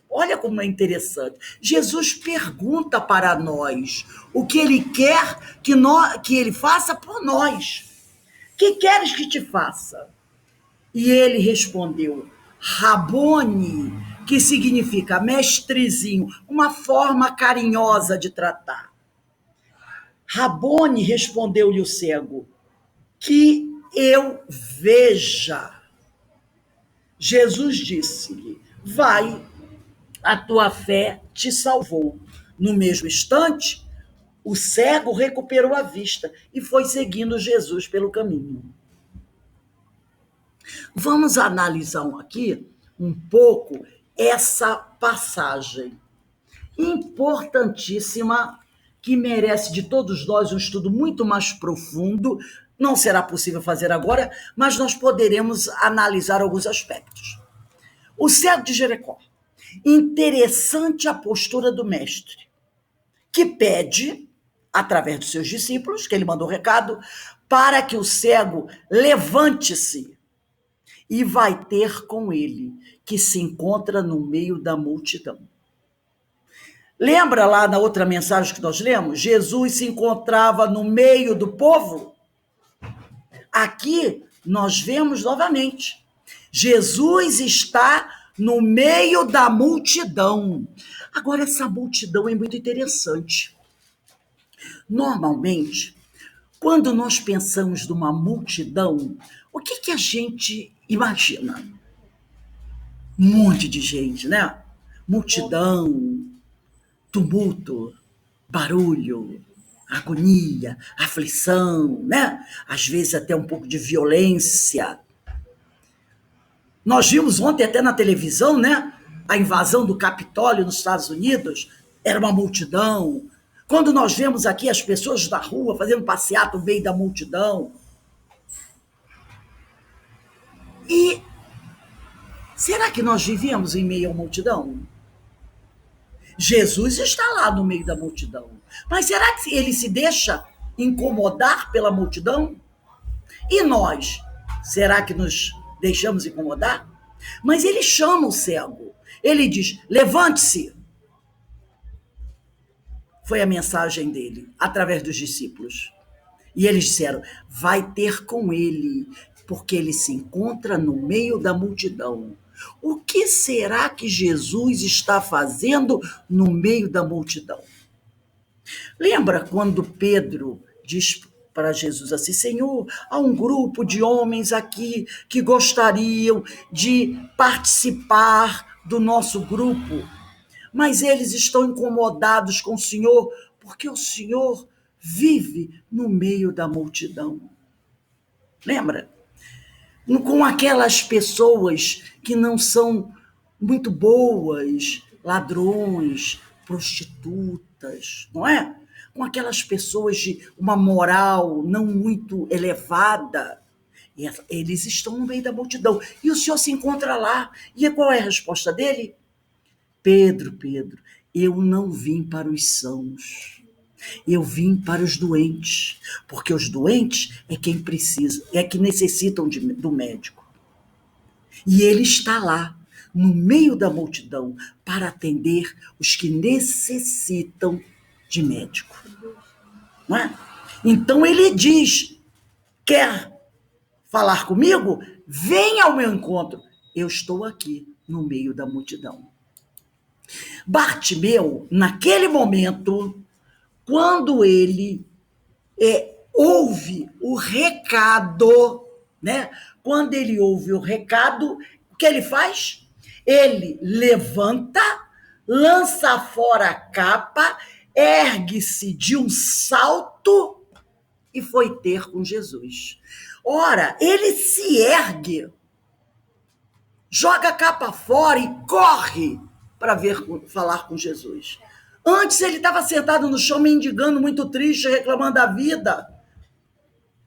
Olha como é interessante. Jesus pergunta para nós o que ele quer que ele faça por nós. Que queres que te faça? E ele respondeu: Rabone, que significa mestrezinho, uma forma carinhosa de tratar. Rabone, respondeu-lhe o cego, que eu veja. Jesus disse-lhe, vai, a tua fé te salvou. No mesmo instante, o cego recuperou a vista e foi seguindo Jesus pelo caminho. Vamos analisar aqui um pouco essa passagem importantíssima que merece de todos nós um estudo muito mais profundo. Não será possível fazer agora, mas nós poderemos analisar alguns aspectos. O cego de Jericó. Interessante a postura do mestre, que pede, através dos seus discípulos, que ele mandou recado, para que o cego levante-se e vai ter com ele, que se encontra no meio da multidão. Lembra lá na outra mensagem que nós lemos? Jesus se encontrava no meio do povo? Aqui nós vemos novamente. Jesus está no meio da multidão. Agora, essa multidão é muito interessante. Normalmente, quando nós pensamos numa multidão, o que a gente imagina? Um monte de gente, né? Multidão, tumulto, barulho, agonia, aflição, né? Às vezes até um pouco de violência. Nós vimos ontem até na televisão, né? A invasão do Capitólio nos Estados Unidos, era uma multidão. Quando nós vemos aqui as pessoas da rua fazendo passeata no meio da multidão. E será que nós vivemos em meio à multidão? Jesus está lá no meio da multidão. Mas será que ele se deixa incomodar pela multidão? E nós? Será que nos deixamos incomodar? Mas ele chama o cego. Ele diz, levante-se. Foi a mensagem dele, através dos discípulos. E eles disseram, vai ter com ele, porque ele se encontra no meio da multidão. O que será que Jesus está fazendo no meio da multidão? Lembra quando Pedro diz para Jesus assim, Senhor, há um grupo de homens aqui que gostariam de participar do nosso grupo, mas eles estão incomodados com o Senhor, porque o Senhor vive no meio da multidão. Lembra? Com aquelas pessoas que não são muito boas, ladrões, prostitutas, não é? Com aquelas pessoas de uma moral não muito elevada. E eles estão no meio da multidão. E o Senhor se encontra lá. E qual é a resposta dele? Pedro, eu não vim para os sãos. Eu vim para os doentes, porque os doentes é quem precisa, é que necessitam do médico. E ele está lá, no meio da multidão, para atender os que necessitam de médico. Não é? Então ele diz, quer falar comigo? Venha ao meu encontro. Eu estou aqui, no meio da multidão. Bartimeu, naquele momento, quando ele ouve o recado, né? Quando ele ouve o recado, o que ele faz? Ele levanta, lança fora a capa, ergue-se de um salto e foi ter com Jesus. Ora, ele se ergue, joga a capa fora e corre para falar com Jesus. Antes ele estava sentado no chão, mendigando, muito triste, reclamando da vida,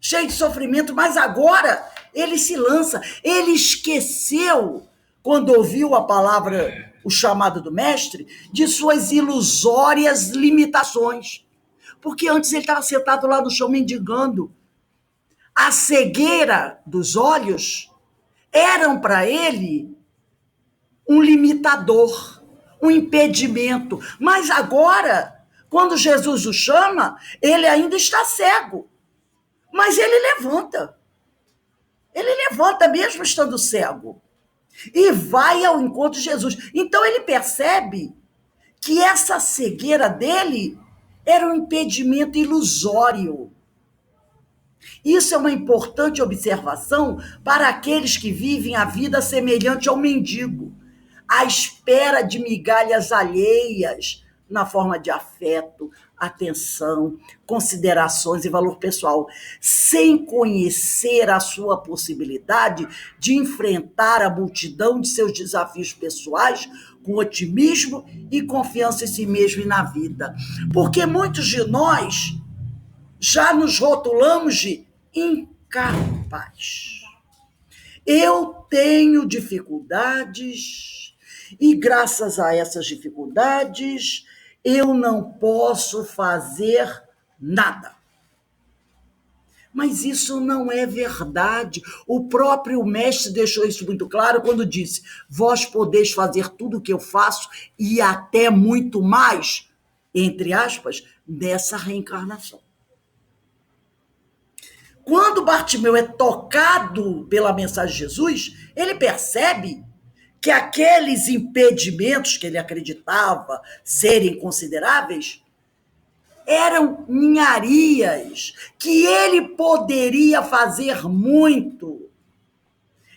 cheio de sofrimento, mas agora ele se lança. Ele esqueceu, quando ouviu a palavra, o chamado do mestre, de suas ilusórias limitações. Porque antes ele estava sentado lá no chão, mendigando. A cegueira dos olhos eram para ele um limitador, um impedimento. Mas agora, quando Jesus o chama, ele ainda está cego. Mas ele levanta. Ele levanta mesmo estando cego. e vai ao encontro de Jesus. Então ele percebe que essa cegueira dele era um impedimento ilusório. Isso é uma importante observação para aqueles que vivem a vida semelhante ao mendigo, à espera de migalhas alheias na forma de afeto, atenção, considerações e valor pessoal, sem conhecer a sua possibilidade de enfrentar a multidão de seus desafios pessoais com otimismo e confiança em si mesmo e na vida. Porque muitos de nós já nos rotulamos de incapaz. Eu tenho dificuldades e, graças a essas dificuldades, eu não posso fazer nada. Mas isso não é verdade. O próprio mestre deixou isso muito claro quando disse: vós podeis fazer tudo o que eu faço e até muito mais, entre aspas, nessa reencarnação. Quando Bartimeu é tocado pela mensagem de Jesus, ele percebe que aqueles impedimentos que ele acreditava serem consideráveis eram ninharias, que ele poderia fazer muito,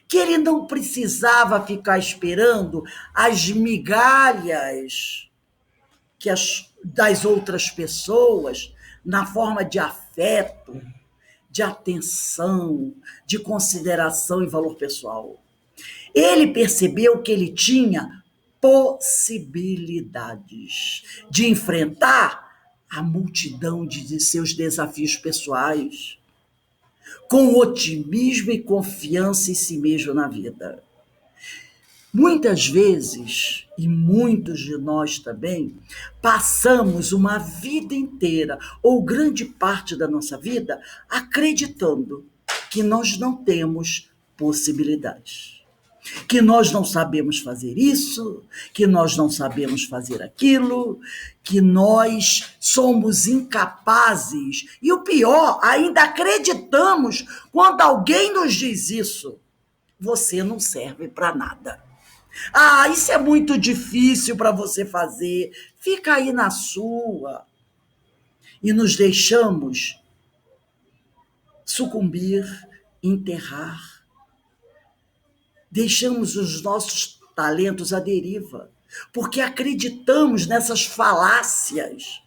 que ele não precisava ficar esperando as migalhas das outras pessoas na forma de afeto, de atenção, de consideração e valor pessoal. Ele percebeu que ele tinha possibilidades de enfrentar a multidão de seus desafios pessoais com otimismo e confiança em si mesmo na vida. Muitas vezes, e muitos de nós também, passamos uma vida inteira, ou grande parte da nossa vida, acreditando que nós não temos possibilidades, que nós não sabemos fazer isso, que nós não sabemos fazer aquilo, que nós somos incapazes. E o pior, ainda acreditamos quando alguém nos diz isso: você não serve para nada. Ah, isso é muito difícil para você fazer. Fica aí na sua. E nos deixamos sucumbir, enterrar. Deixamos os nossos talentos à deriva, porque acreditamos nessas falácias.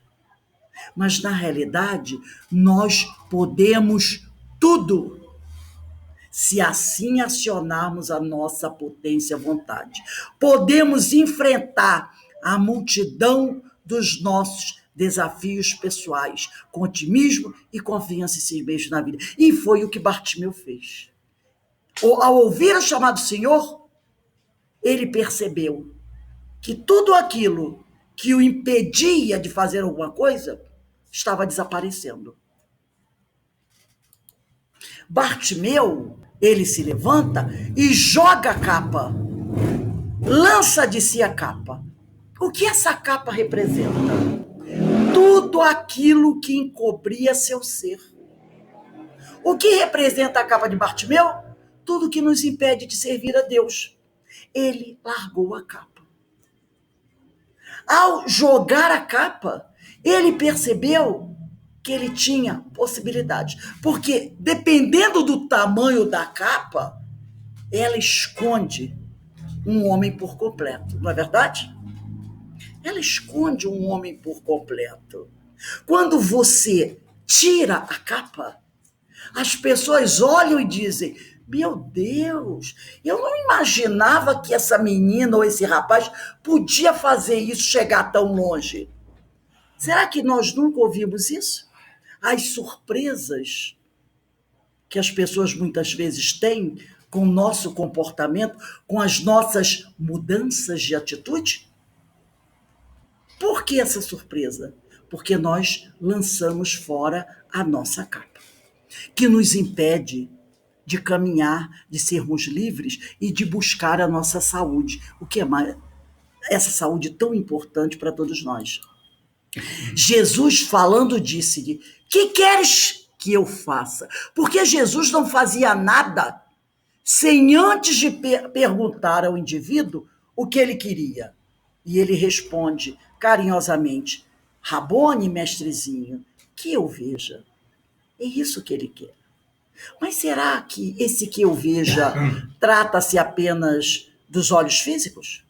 Mas, na realidade, nós podemos tudo, se assim acionarmos a nossa potência à vontade. Podemos enfrentar a multidão dos nossos desafios pessoais com otimismo e confiança em si mesmo na vida. E foi o que Bartimeu fez. Ao ouvir o chamado do Senhor, ele percebeu que tudo aquilo que o impedia de fazer alguma coisa estava desaparecendo. Bartimeu, ele se levanta e joga a capa, lança de si a capa. O que essa capa representa? Tudo aquilo que encobria seu ser. O que representa a capa de Bartimeu? Tudo que nos impede de servir a Deus. Ele largou a capa. Ao jogar a capa, ele percebeu que ele tinha possibilidade. Porque, dependendo do tamanho da capa, ela esconde um homem por completo, não é verdade? Ela esconde um homem por completo. Quando você tira a capa, as pessoas olham e dizem: meu Deus, eu não imaginava que essa menina ou esse rapaz podia fazer isso, chegar tão longe. Será que nós nunca ouvimos isso? As surpresas que as pessoas muitas vezes têm com o nosso comportamento, com as nossas mudanças de atitude? Por que essa surpresa? Porque nós lançamos fora a nossa capa, que nos impede de caminhar, de sermos livres e de buscar a nossa saúde. O que é mais? Essa saúde tão importante para todos nós. Jesus falando disse-lhe: que queres que eu faça? Porque Jesus não fazia nada sem antes de perguntar ao indivíduo o que ele queria. E ele responde carinhosamente: Rabone, mestrezinho, que eu veja. É isso que ele quer. Mas será que esse que eu veja trata-se apenas dos olhos físicos?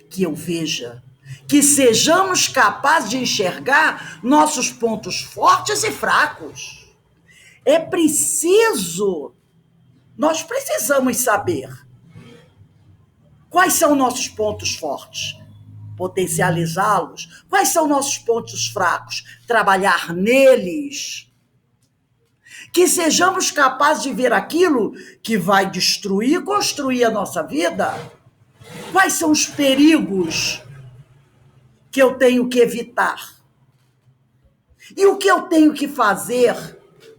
Que eu veja, que sejamos capazes de enxergar nossos pontos fortes e fracos. É preciso, nós precisamos saber quais são nossos pontos fortes, potencializá-los. Quais são nossos pontos fracos? Trabalhar neles. Que sejamos capazes de ver aquilo que vai destruir e construir a nossa vida. Quais são os perigos que eu tenho que evitar? E o que eu tenho que fazer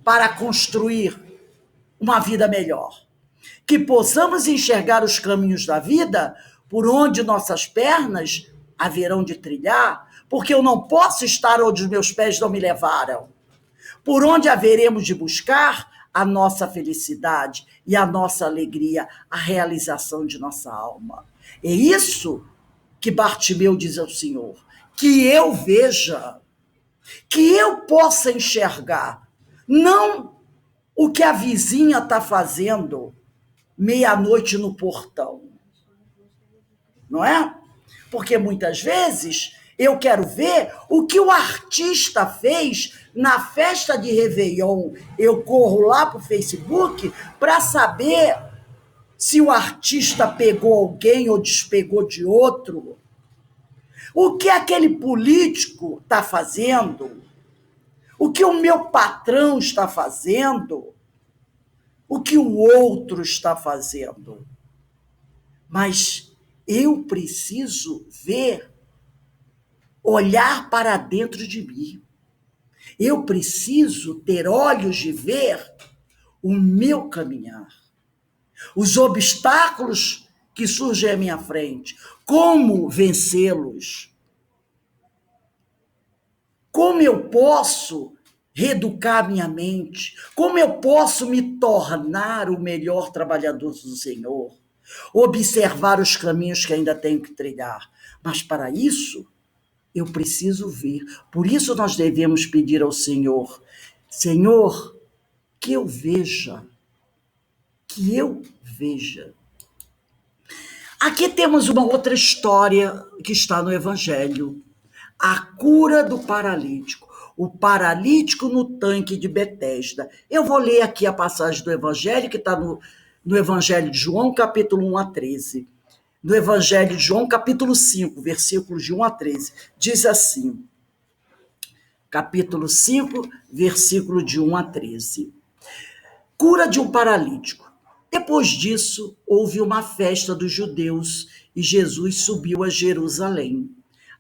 para construir uma vida melhor? Que possamos enxergar os caminhos da vida por onde nossas pernas haverão de trilhar, porque eu não posso estar onde os meus pés não me levaram. Por onde haveremos de buscar a nossa felicidade e a nossa alegria, a realização de nossa alma. É isso que Bartimeu diz ao Senhor, que eu veja, que eu possa enxergar, não o que a vizinha está fazendo meia-noite no portão, não é? Porque muitas vezes eu quero ver o que o artista fez na festa de Réveillon. Eu corro lá para o Facebook para saber se o artista pegou alguém ou despegou de outro. O que aquele político está fazendo? O que o meu patrão está fazendo? O que o outro está fazendo? Mas eu preciso ver, olhar para dentro de mim. Eu preciso ter olhos de ver o meu caminhar, os obstáculos que surgem à minha frente, como vencê-los, como eu posso reeducar minha mente, como eu posso me tornar o melhor trabalhador do Senhor, observar os caminhos que ainda tenho que trilhar. Mas para isso, eu preciso ver. Por isso nós devemos pedir ao Senhor, Senhor, que eu veja, que eu veja. Aqui temos uma outra história que está no Evangelho, a cura do paralítico. O paralítico no tanque de Betesda. Eu vou ler aqui a passagem do Evangelho, que está no Evangelho de João, capítulo 1 a 13. No Evangelho de João, capítulo 5, versículos de 1 a 13. Diz assim, capítulo 5, versículo de 1 a 13. Cura de um paralítico. Depois disso, houve uma festa dos judeus e Jesus subiu a Jerusalém.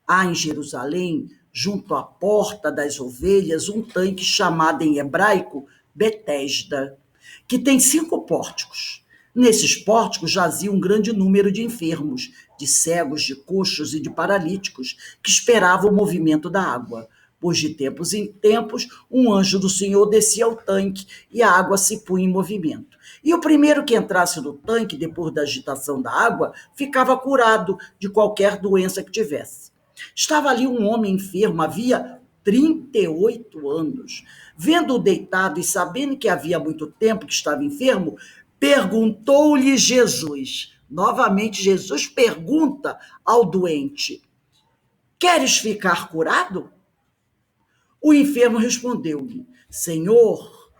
Há em Jerusalém, junto à porta das ovelhas, um tanque chamado em hebraico Betesda, que tem 5 pórticos. Nesses pórticos jazia um grande número de enfermos, de cegos, de coxos e de paralíticos, que esperavam o movimento da água. Pois de tempos em tempos, um anjo do Senhor descia ao tanque e a água se punha em movimento. E o primeiro que entrasse no tanque, depois da agitação da água, ficava curado de qualquer doença que tivesse. Estava ali um homem enfermo, havia 38 anos. Vendo-o deitado e sabendo que havia muito tempo que estava enfermo, perguntou-lhe Jesus. Novamente, Jesus pergunta ao doente: queres ficar curado? O enfermo respondeu-lhe: Senhor,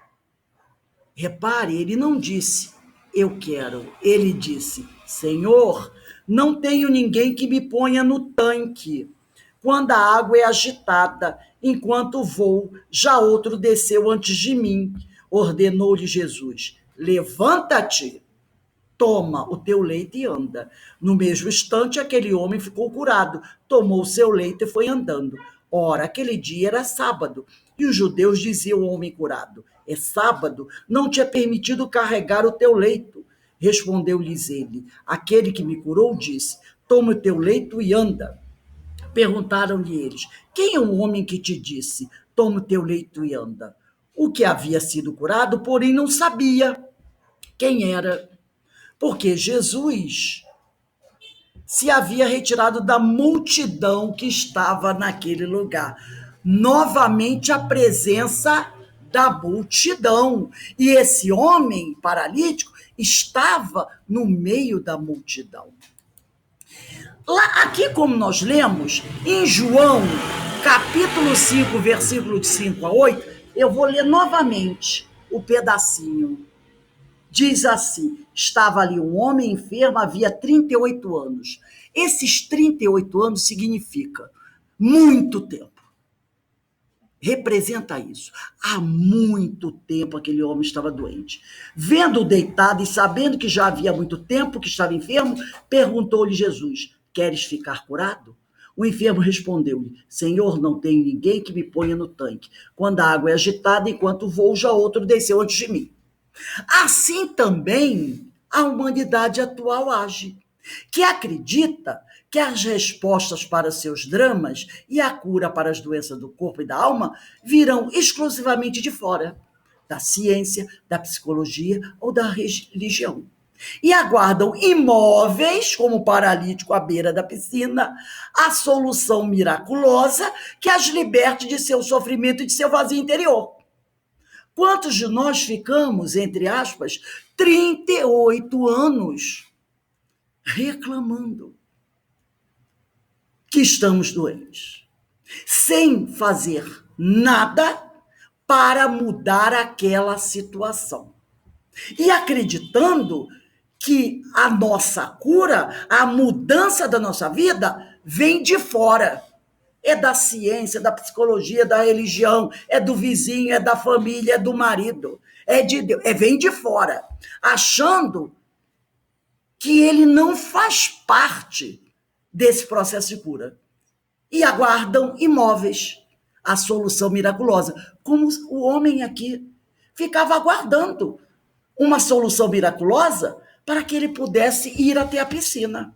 repare, ele não disse, eu quero. Ele disse, Senhor, não tenho ninguém que me ponha no tanque quando a água é agitada. Enquanto vou, já outro desceu antes de mim. Ordenou-lhe Jesus, levanta-te, toma o teu leito e anda. No mesmo instante, aquele homem ficou curado, tomou o seu leito e foi andando. Ora, aquele dia era sábado, e os judeus diziam ao homem curado, é sábado, não te é permitido carregar o teu leito. Respondeu-lhes ele, aquele que me curou disse, toma o teu leito e anda. Perguntaram-lhe eles, quem é o homem que te disse, toma o teu leito e anda? O que havia sido curado, porém, não sabia. quem era, porque Jesus se havia retirado da multidão que estava naquele lugar. Novamente a presença da multidão. E esse homem paralítico estava no meio da multidão. Lá, aqui, como nós lemos, em João, capítulo 5, versículo de 5 a 8, eu vou ler novamente o pedacinho. Diz assim: estava ali um homem enfermo, havia 38 anos. Esses 38 anos significa muito tempo. Representa isso. Há muito tempo aquele homem estava doente. Vendo-o deitado e sabendo que já havia muito tempo que estava enfermo, perguntou-lhe Jesus: queres ficar curado? O enfermo respondeu-lhe: Senhor, não tenho ninguém que me ponha no tanque. Quando a água é agitada, enquanto vou, já outro desceu antes de mim. Assim também a humanidade atual age, que acredita que as respostas para seus dramas e a cura para as doenças do corpo e da alma virão exclusivamente de fora, da ciência, da psicologia ou da religião. E aguardam imóveis, como o paralítico à beira da piscina, a solução miraculosa que as liberte de seu sofrimento e de seu vazio interior. Quantos de nós ficamos, entre aspas, 38 anos reclamando que estamos doentes, sem fazer nada para mudar aquela situação. E acreditando que a nossa cura, a mudança da nossa vida, vem de fora. É da ciência, da psicologia, da religião, é do vizinho, é da família, é do marido, é de Deus, vem de fora, achando que ele não faz parte desse processo de cura. E aguardam imóveis a solução miraculosa, como o homem aqui ficava aguardando uma solução miraculosa para que ele pudesse ir até a piscina.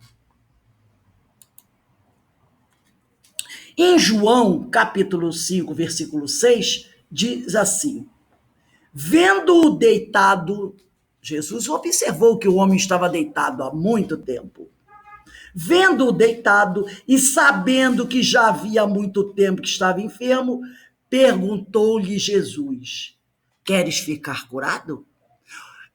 Em João, capítulo 5, versículo 6, diz assim: vendo-o deitado, Jesus observou que o homem estava deitado há muito tempo. Vendo-o deitado e sabendo que já havia muito tempo que estava enfermo, perguntou-lhe Jesus: queres ficar curado?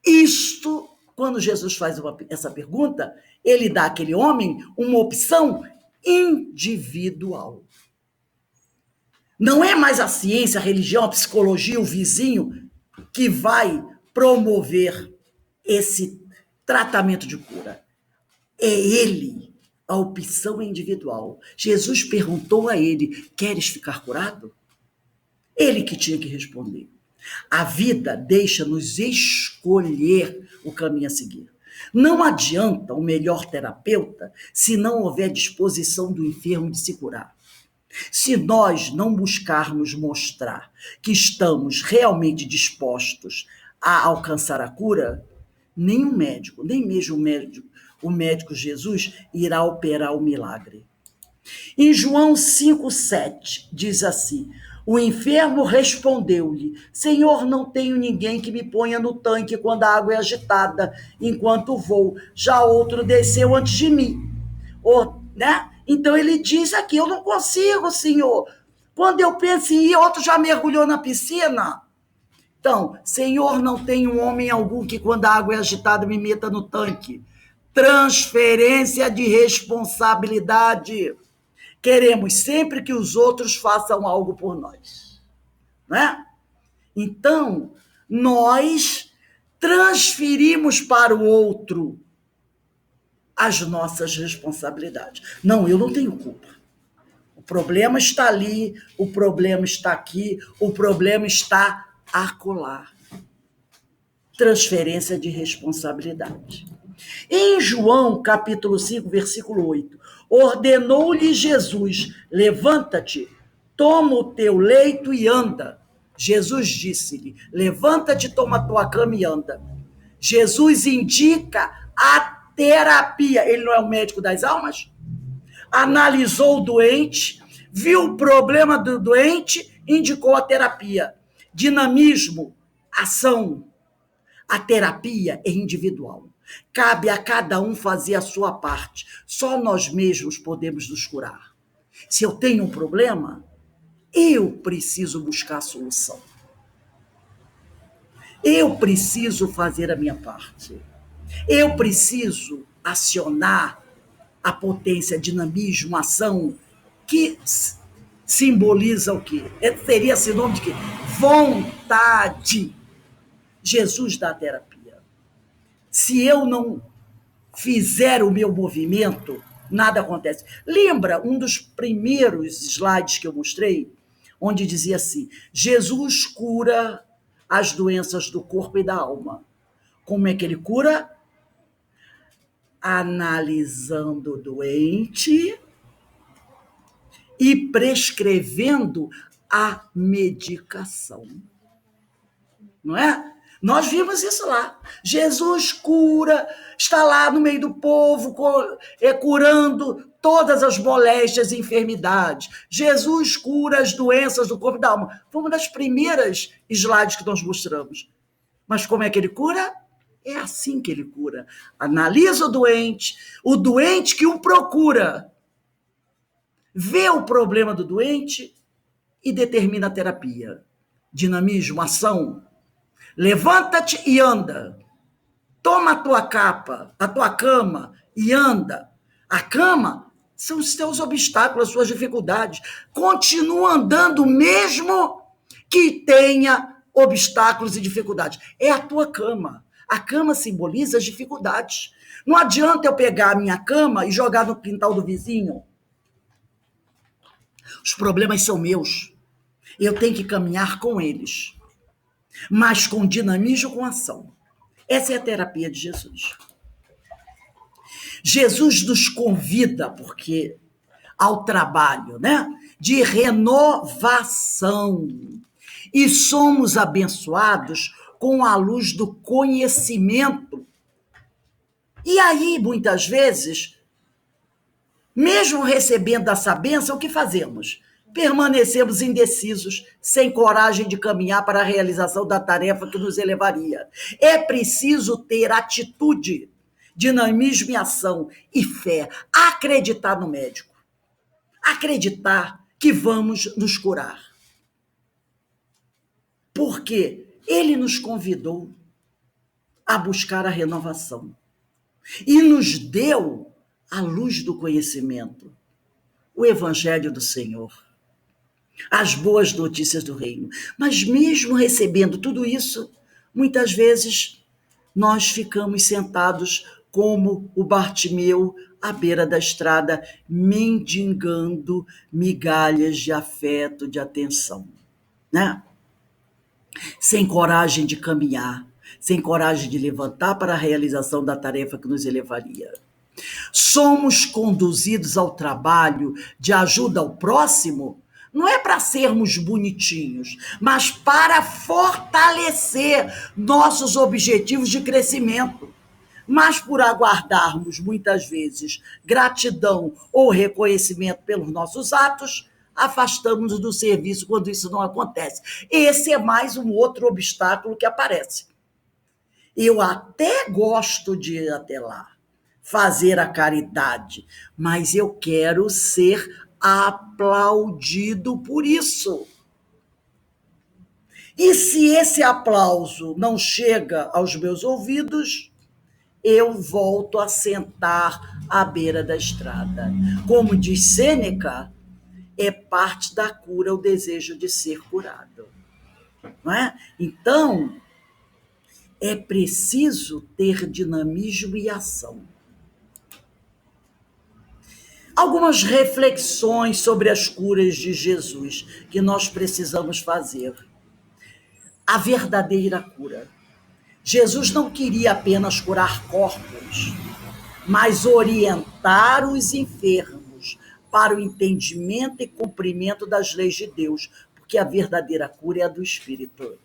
Isto, quando Jesus faz essa pergunta, ele dá àquele homem uma opção individual. Não é mais a ciência, a religião, a psicologia, o vizinho que vai promover esse tratamento de cura. É ele, a opção individual. Jesus perguntou a ele: queres ficar curado? Ele que tinha que responder. A vida deixa-nos escolher o caminho a seguir. Não adianta o melhor terapeuta se não houver disposição do enfermo de se curar. Se nós não buscarmos mostrar que estamos realmente dispostos a alcançar a cura, nenhum médico, nem mesmo o médico Jesus, irá operar o milagre. Em João 5,7, diz assim: o enfermo respondeu-lhe: Senhor, não tenho ninguém que me ponha no tanque quando a água é agitada, enquanto vou. Já outro desceu antes de mim. Né? Então ele diz aqui: eu não consigo, Senhor. Quando eu penso em ir, outro já mergulhou na piscina. Então, Senhor, não tem um homem algum que quando a água é agitada me meta no tanque. Transferência de responsabilidade. Queremos sempre que os outros façam algo por nós, né? Então, nós transferimos para o outro as nossas responsabilidades. Não, eu não tenho culpa. O problema está ali, o problema está aqui, o problema está acolá. Transferência de responsabilidade. Em João, capítulo 5, versículo 8, ordenou-lhe Jesus: levanta-te, toma o teu leito e anda. Jesus disse-lhe: levanta-te, toma a tua cama e anda. Jesus indica a terapia. Ele não é o médico das almas? Analisou o doente, viu o problema do doente, indicou a terapia. Dinamismo, ação. A terapia é individual. Cabe a cada um fazer a sua parte. Só nós mesmos podemos nos curar. Se eu tenho um problema, eu preciso buscar a solução. Eu preciso fazer a minha parte. Eu preciso acionar a potência, dinamismo, ação, que simboliza o quê? Seria sinônimo de quê? Vontade. Jesus dá terapia. Se eu não fizer o meu movimento, nada acontece. Lembra um dos primeiros slides que eu mostrei, onde dizia assim: Jesus cura as doenças do corpo e da alma. Como é que ele cura? Analisando o doente e prescrevendo a medicação. Não é? Nós vimos isso lá. Jesus cura, está lá no meio do povo, curando todas as moléstias e enfermidades. Jesus cura as doenças do corpo e da alma. Foi uma das primeiras slides que nós mostramos. Mas como é que ele cura? É assim que ele cura. Analisa o doente que o procura, vê o problema do doente e determina a terapia. Dinamismo, ação. Levanta-te e anda. Toma a tua capa, a tua cama e anda. A cama são os teus obstáculos, as suas dificuldades. Continua andando mesmo que tenha obstáculos e dificuldades. É a tua cama. A cama simboliza as dificuldades. Não adianta eu pegar a minha cama e jogar no quintal do vizinho. Os problemas são meus. Eu tenho que caminhar com eles. Mas com dinamismo, com ação. Essa é a terapia de Jesus. Jesus nos convida ao trabalho, né? De renovação. E somos abençoados com a luz do conhecimento. E aí, muitas vezes, mesmo recebendo essa bênção, o que fazemos? Permanecemos indecisos, sem coragem de caminhar para a realização da tarefa que nos elevaria. É preciso ter atitude, dinamismo e ação e fé. Acreditar no médico. Acreditar que vamos nos curar. Porque ele nos convidou a buscar a renovação e nos deu a luz do conhecimento, o Evangelho do Senhor, as boas notícias do reino. Mas mesmo recebendo tudo isso, muitas vezes nós ficamos sentados como o Bartimeu à beira da estrada, mendigando migalhas de afeto, de atenção, né? Sem coragem de caminhar, sem coragem de levantar para a realização da tarefa que nos elevaria. Somos conduzidos ao trabalho de ajuda ao próximo, não é para sermos bonitinhos, mas para fortalecer nossos objetivos de crescimento. Mas por aguardarmos, muitas vezes, gratidão ou reconhecimento pelos nossos atos, afastamos-nos do serviço quando isso não acontece. Esse é mais um outro obstáculo que aparece. Eu até gosto de ir até lá, fazer a caridade, mas eu quero ser aplaudido por isso. E se esse aplauso não chega aos meus ouvidos, eu volto a sentar à beira da estrada. Como diz Sêneca, é parte da cura o desejo de ser curado. Não é? Então, é preciso ter dinamismo e ação. Algumas reflexões sobre as curas de Jesus que nós precisamos fazer. A verdadeira cura. Jesus não queria apenas curar corpos, mas orientar os enfermos para o entendimento e cumprimento das leis de Deus, porque a verdadeira cura é a do Espírito.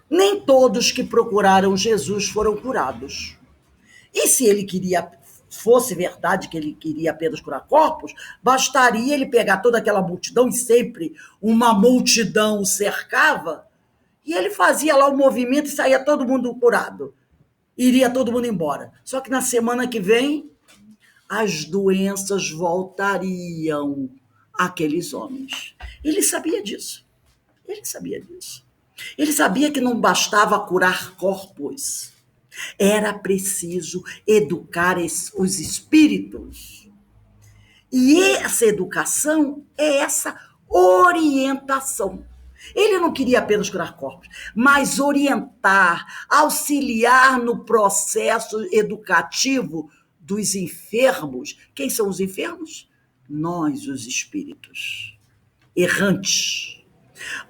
Nem todos que procuraram Jesus foram curados. E se ele fosse verdade que ele queria apenas curar corpos, bastaria ele pegar toda aquela multidão, e sempre uma multidão o cercava, E ele fazia lá o movimento e saía todo mundo curado. Iria todo mundo embora. Só que na semana que vem, as doenças voltariam àqueles homens. Ele sabia disso. Ele sabia disso. Ele sabia que não bastava curar corpos. Era preciso educar os espíritos. E essa educação é essa orientação. Ele não queria apenas curar corpos, mas orientar, auxiliar no processo educativo dos enfermos. Quem são os enfermos? Nós, os espíritos errantes,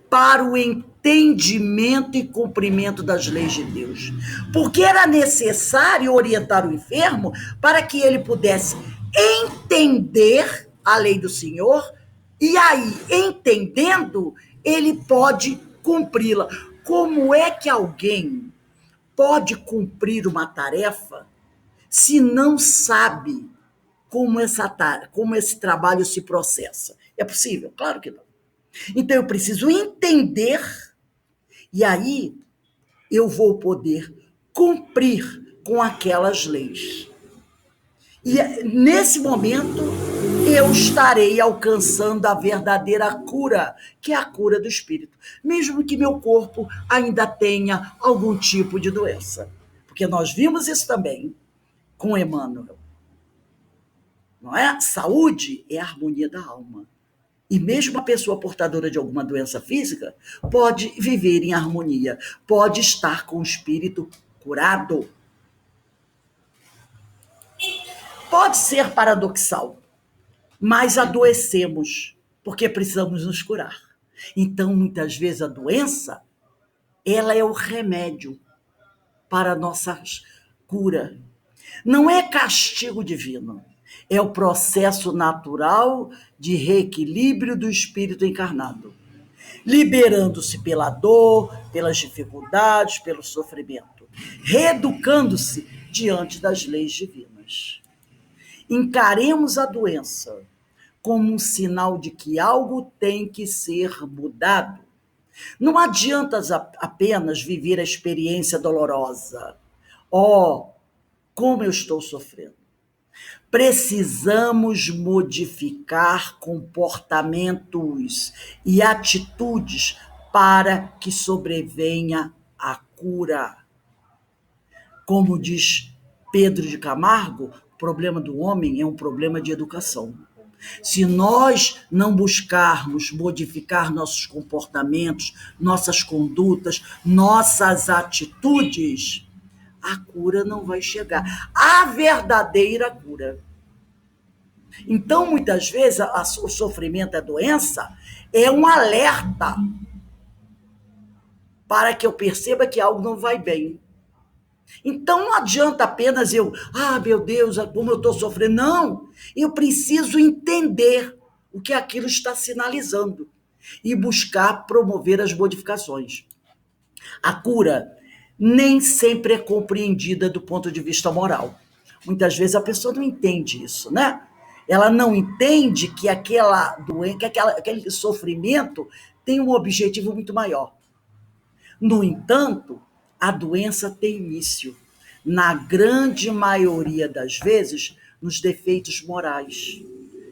para o entendimento e cumprimento das leis de Deus. Porque era necessário orientar o enfermo para que ele pudesse entender a lei do Senhor e aí, entendendo, ele pode cumpri-la. Como é que alguém pode cumprir uma tarefa se não sabe como esse trabalho se processa? É possível? Claro que não. Então, eu preciso entender e aí eu vou poder cumprir com aquelas leis. E nesse momento eu estarei alcançando a verdadeira cura, que é a cura do espírito, mesmo que meu corpo ainda tenha algum tipo de doença. Porque nós vimos isso também com Emmanuel. Não é? Saúde é a harmonia da alma. E mesmo a pessoa portadora de alguma doença física pode viver em harmonia, pode estar com o espírito curado. Pode ser paradoxal, mas adoecemos porque precisamos nos curar. Então, muitas vezes, a doença, ela é o remédio para a nossa cura. Não é castigo divino, é o processo natural de reequilíbrio do espírito encarnado, liberando-se pela dor, pelas dificuldades, pelo sofrimento, reeducando-se diante das leis divinas. Encaremos a doença como um sinal de que algo tem que ser mudado. Não adianta apenas viver a experiência dolorosa. Como eu estou sofrendo. Precisamos modificar comportamentos e atitudes para que sobrevenha a cura. Como diz Pedro de Camargo, o problema do homem é um problema de educação. Se nós não buscarmos modificar nossos comportamentos, nossas condutas, nossas atitudes, a cura não vai chegar. A verdadeira cura. Então, muitas vezes, o sofrimento, a doença, é um alerta para que eu perceba que algo não vai bem. Então, não adianta apenas meu Deus, como eu estou sofrendo. Não, eu preciso entender o que aquilo está sinalizando e buscar promover as modificações. A cura nem sempre é compreendida do ponto de vista moral. Muitas vezes a pessoa não entende isso, né? Ela não entende que aquela doença, aquele sofrimento tem um objetivo muito maior. No entanto, a doença tem início, na grande maioria das vezes, nos defeitos morais,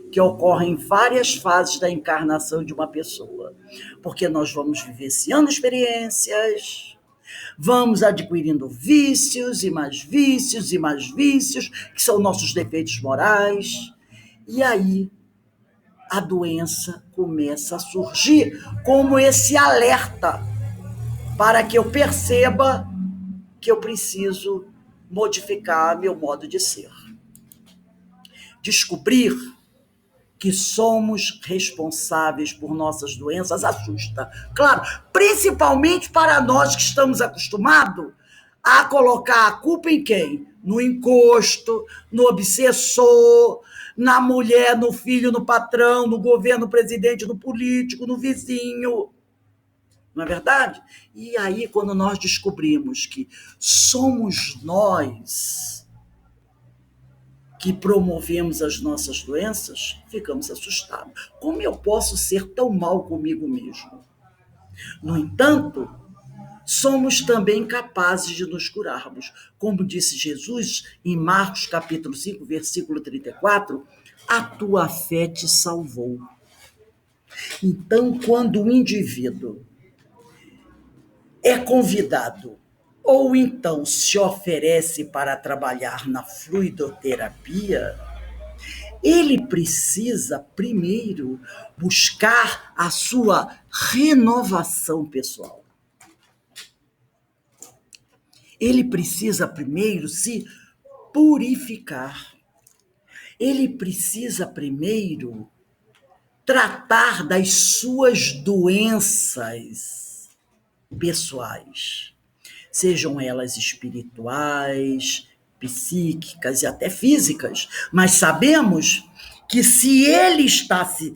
que ocorrem em várias fases da encarnação de uma pessoa. Porque nós vamos vivenciando experiências, vamos adquirindo vícios e mais vícios e mais vícios, que são nossos defeitos morais, e aí a doença começa a surgir como esse alerta para que eu perceba que eu preciso modificar meu modo de ser. Descobrir que somos responsáveis por nossas doenças assusta. Claro, principalmente para nós que estamos acostumados a colocar a culpa em quem? No encosto, no obsessor, na mulher, no filho, no patrão, no governo, no presidente, no político, no vizinho. Não é verdade? E aí, quando nós descobrimos que somos nós que promovemos as nossas doenças, ficamos assustados. Como eu posso ser tão mal comigo mesmo? No entanto, somos também capazes de nos curarmos. Como disse Jesus em Marcos capítulo 5, versículo 34, a tua fé te salvou. Então, quando o indivíduo é convidado ou então se oferece para trabalhar na fluidoterapia, ele precisa primeiro buscar a sua renovação pessoal. Ele precisa primeiro se purificar. Ele precisa primeiro tratar das suas doenças pessoais, sejam elas espirituais, psíquicas e até físicas. Mas sabemos que se ele está se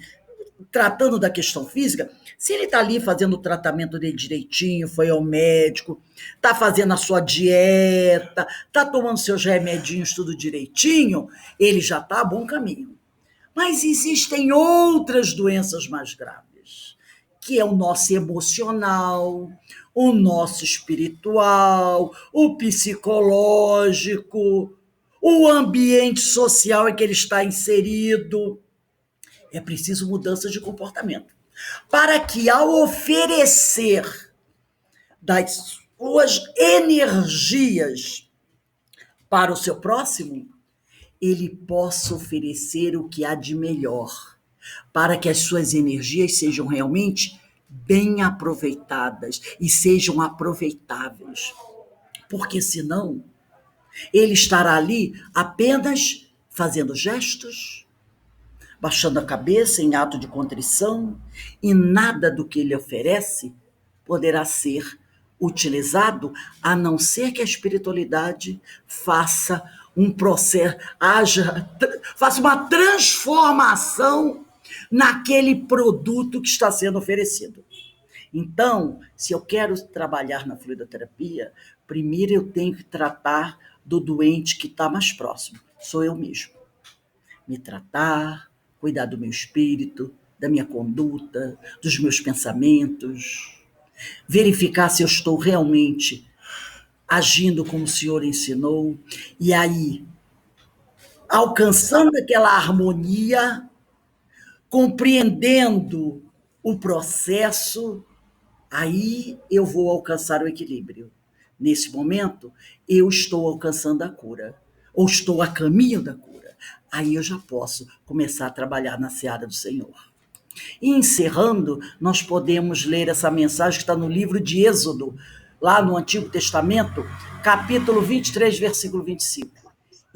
tratando da questão física, se ele está ali fazendo o tratamento dele direitinho, foi ao médico, está fazendo a sua dieta, está tomando seus remedinhos tudo direitinho, ele já está a bom caminho. Mas existem outras doenças mais graves, que é o nosso emocional, o nosso espiritual, o psicológico, o ambiente social em que ele está inserido. É preciso mudança de comportamento, para que ao oferecer das suas energias para o seu próximo, ele possa oferecer o que há de melhor, para que as suas energias sejam realmente bem aproveitadas e sejam aproveitáveis. Porque senão, ele estará ali apenas fazendo gestos, baixando a cabeça em ato de contrição, e nada do que ele oferece poderá ser utilizado, a não ser que a espiritualidade faça um processo, faça uma transformação naquele produto que está sendo oferecido. Então, se eu quero trabalhar na fluidoterapia, primeiro eu tenho que tratar do doente que está mais próximo, sou eu mesmo. Me tratar, cuidar do meu espírito, da minha conduta, dos meus pensamentos, verificar se eu estou realmente agindo como o Senhor ensinou, e aí, alcançando aquela harmonia, compreendendo o processo, aí eu vou alcançar o equilíbrio. Nesse momento, eu estou alcançando a cura, ou estou a caminho da cura. Aí eu já posso começar a trabalhar na seara do Senhor. E encerrando, nós podemos ler essa mensagem que está no livro de Êxodo, lá no Antigo Testamento, capítulo 23, versículo 25.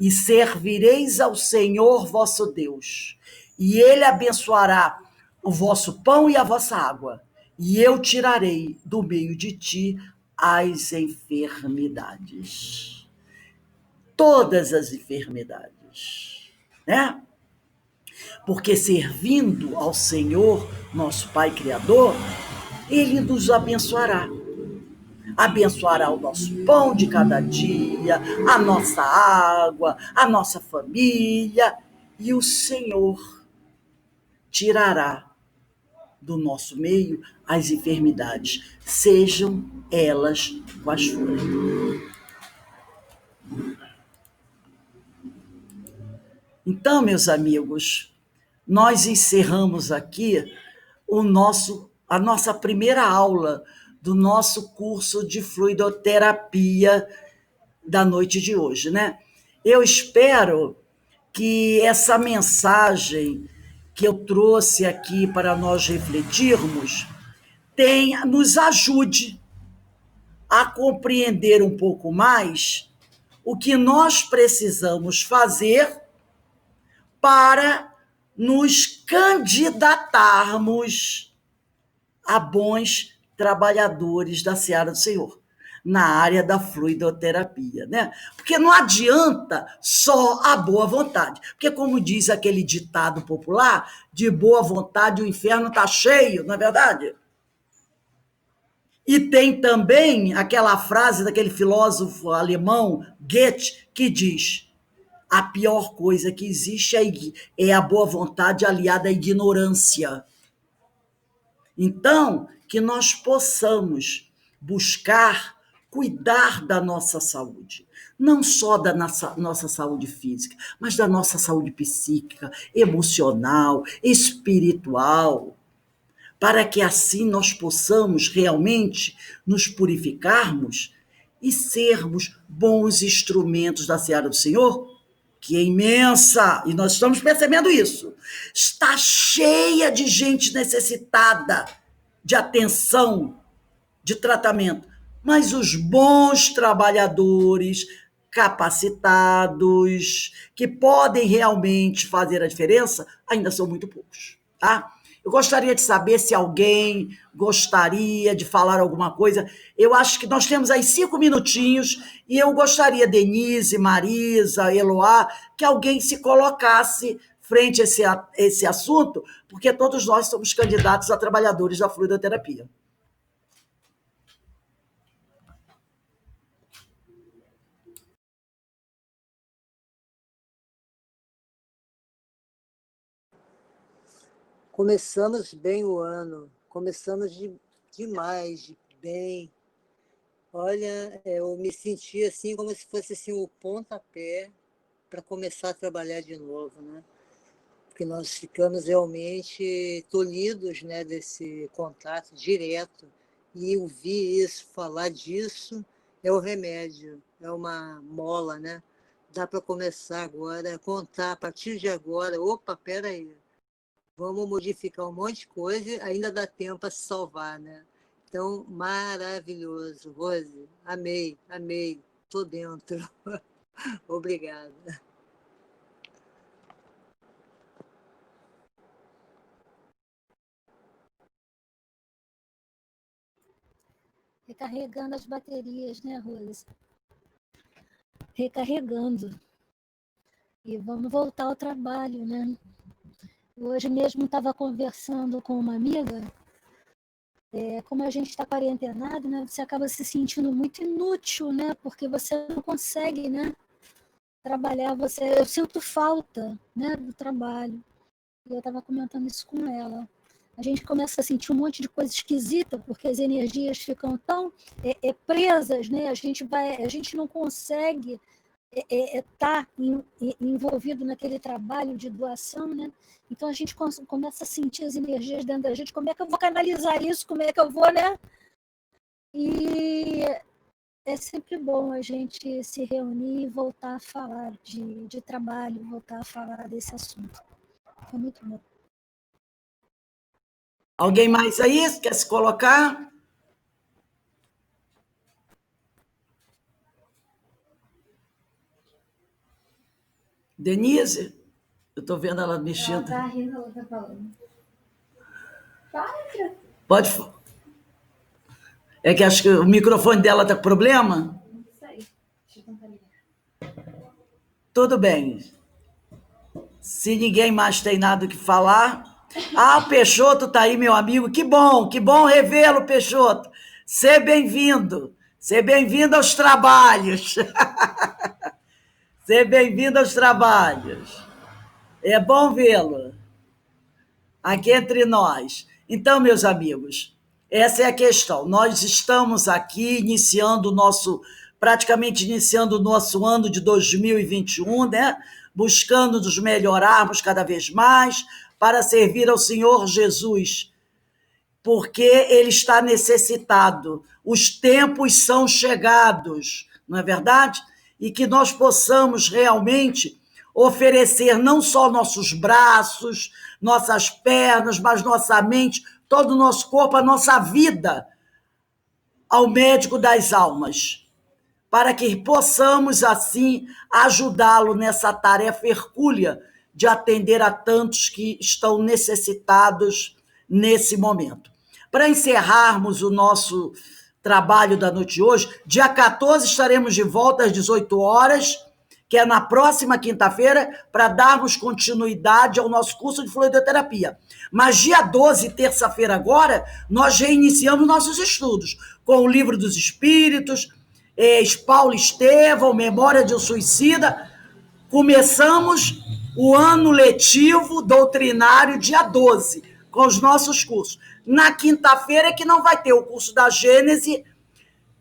E servireis ao Senhor vosso Deus, e ele abençoará o vosso pão e a vossa água, e eu tirarei do meio de ti as enfermidades. Todas as enfermidades, né? Porque servindo ao Senhor, nosso Pai Criador, ele nos abençoará. Abençoará o nosso pão de cada dia, a nossa água, a nossa família, e o Senhor tirará do nosso meio as enfermidades, sejam elas quais forem. Então, meus amigos, nós encerramos aqui a nossa primeira aula do nosso curso de fluidoterapia da noite de hoje, né? Eu espero que essa mensagem que eu trouxe aqui para nós refletirmos nos ajude a compreender um pouco mais o que nós precisamos fazer para nos candidatarmos a bons trabalhadores da seara do Senhor, na área da fluidoterapia, né? Porque não adianta só a boa vontade, porque como diz aquele ditado popular, de boa vontade o inferno está cheio, não é verdade? E tem também aquela frase daquele filósofo alemão, Goethe, que diz: a pior coisa que existe é a boa vontade aliada à ignorância. Então, que nós possamos buscar cuidar da nossa saúde. Não só da nossa saúde física, mas da nossa saúde psíquica, emocional, espiritual, para que assim nós possamos realmente nos purificarmos e sermos bons instrumentos da seara do Senhor, que é imensa, e nós estamos percebendo isso. Está cheia de gente necessitada de atenção, de tratamento, mas os bons trabalhadores, capacitados, que podem realmente fazer a diferença, ainda são muito poucos, tá? Eu gostaria de saber se alguém gostaria de falar alguma coisa. Eu acho que nós temos aí 5 minutinhos e eu gostaria, Denise, Marisa, Eloá, que alguém se colocasse frente a esse assunto, porque todos nós somos candidatos a trabalhadores da fluidoterapia. Começamos bem o ano, começamos demais, bem. Olha, eu me senti assim como se fosse assim, o pontapé para começar a trabalhar de novo, né? Porque nós ficamos realmente tolhidos, né, desse contato direto, e ouvir isso, falar disso, é o remédio, é uma mola, né? Dá para começar agora, a contar a partir de agora. Opa, peraí. Vamos modificar um monte de coisa, ainda dá tempo para se salvar, né? Então, maravilhoso, Rose. Amei, amei. Estou dentro. Obrigada. Recarregando as baterias, né, Rose? Recarregando. E vamos voltar ao trabalho, né? Hoje mesmo estava conversando com uma amiga, como a gente está quarentenado, né? Você acaba se sentindo muito inútil, né? Porque você não consegue, né? Trabalhar. Eu sinto falta, né? Do trabalho. E eu estava comentando isso com ela. A gente começa a sentir um monte de coisa esquisita, porque as energias ficam tão presas, né? A gente não consegue estar envolvido naquele trabalho de doação, né? Então a gente começa a sentir as energias dentro da gente. Como é que eu vou canalizar isso? Como é que eu vou, né? E é sempre bom a gente se reunir e voltar a falar de trabalho, voltar a falar desse assunto. É muito bom. Alguém mais aí quer se colocar? Denise? Eu estou vendo ela mexendo. Ela tá rindo, ela tá falando. Para. Pode. É que acho que o microfone dela está com problema? Não sei. Deixa eu tentar ligar. Tudo bem. Se ninguém mais tem nada que falar. Ah, o Peixoto está aí, meu amigo. Que bom revê-lo, Peixoto. Seja bem-vindo. Seja bem-vindo aos trabalhos. Seja bem-vindo aos trabalhos. É bom vê-lo aqui entre nós. Então, meus amigos, essa é a questão. Nós estamos aqui praticamente iniciando o nosso ano de 2021, né? Buscando nos melhorarmos cada vez mais para servir ao Senhor Jesus, porque Ele está necessitado. Os tempos são chegados, não é verdade? E que nós possamos realmente oferecer não só nossos braços, nossas pernas, mas nossa mente, todo o nosso corpo, a nossa vida ao médico das almas, para que possamos, assim, ajudá-lo nessa tarefa hercúlea de atender a tantos que estão necessitados nesse momento. Para encerrarmos o nosso trabalho da noite de hoje, dia 14 estaremos de volta às 18 horas, que é na próxima quinta-feira, para darmos continuidade ao nosso curso de fluidoterapia. Mas dia 12, terça-feira agora, nós reiniciamos nossos estudos, com o Livro dos Espíritos, Paulo Estevão, Memória de um Suicida. Começamos o ano letivo doutrinário dia 12, com os nossos cursos. Na quinta-feira é que não vai ter o curso da Gênese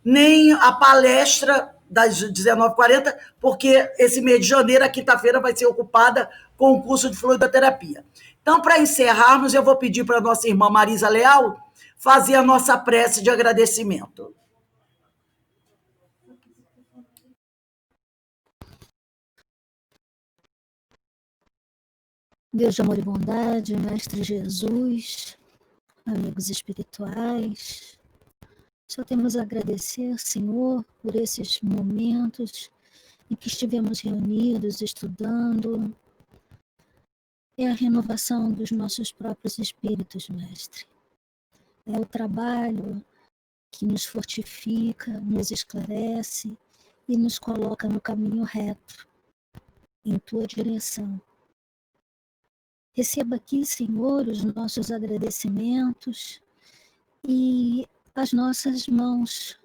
nem a palestra das 19h40, porque esse mês de janeiro, a quinta-feira, vai ser ocupada com o curso de fluidoterapia. Então, para encerrarmos, eu vou pedir para a nossa irmã Marisa Leal fazer a nossa prece de agradecimento. Deus de amor e bondade, Mestre Jesus, amigos espirituais, só temos a agradecer, Senhor, por esses momentos em que estivemos reunidos, estudando. É a renovação dos nossos próprios espíritos, Mestre. É o trabalho que nos fortifica, nos esclarece e nos coloca no caminho reto, em Tua direção. Receba aqui, Senhor, os nossos agradecimentos e as nossas mãos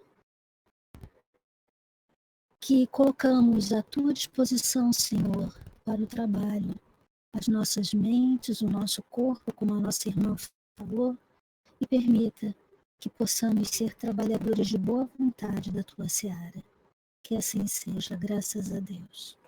que colocamos à Tua disposição, Senhor, para o trabalho. As nossas mentes, o nosso corpo, como a nossa irmã falou, e permita que possamos ser trabalhadores de boa vontade da Tua seara. Que assim seja, graças a Deus.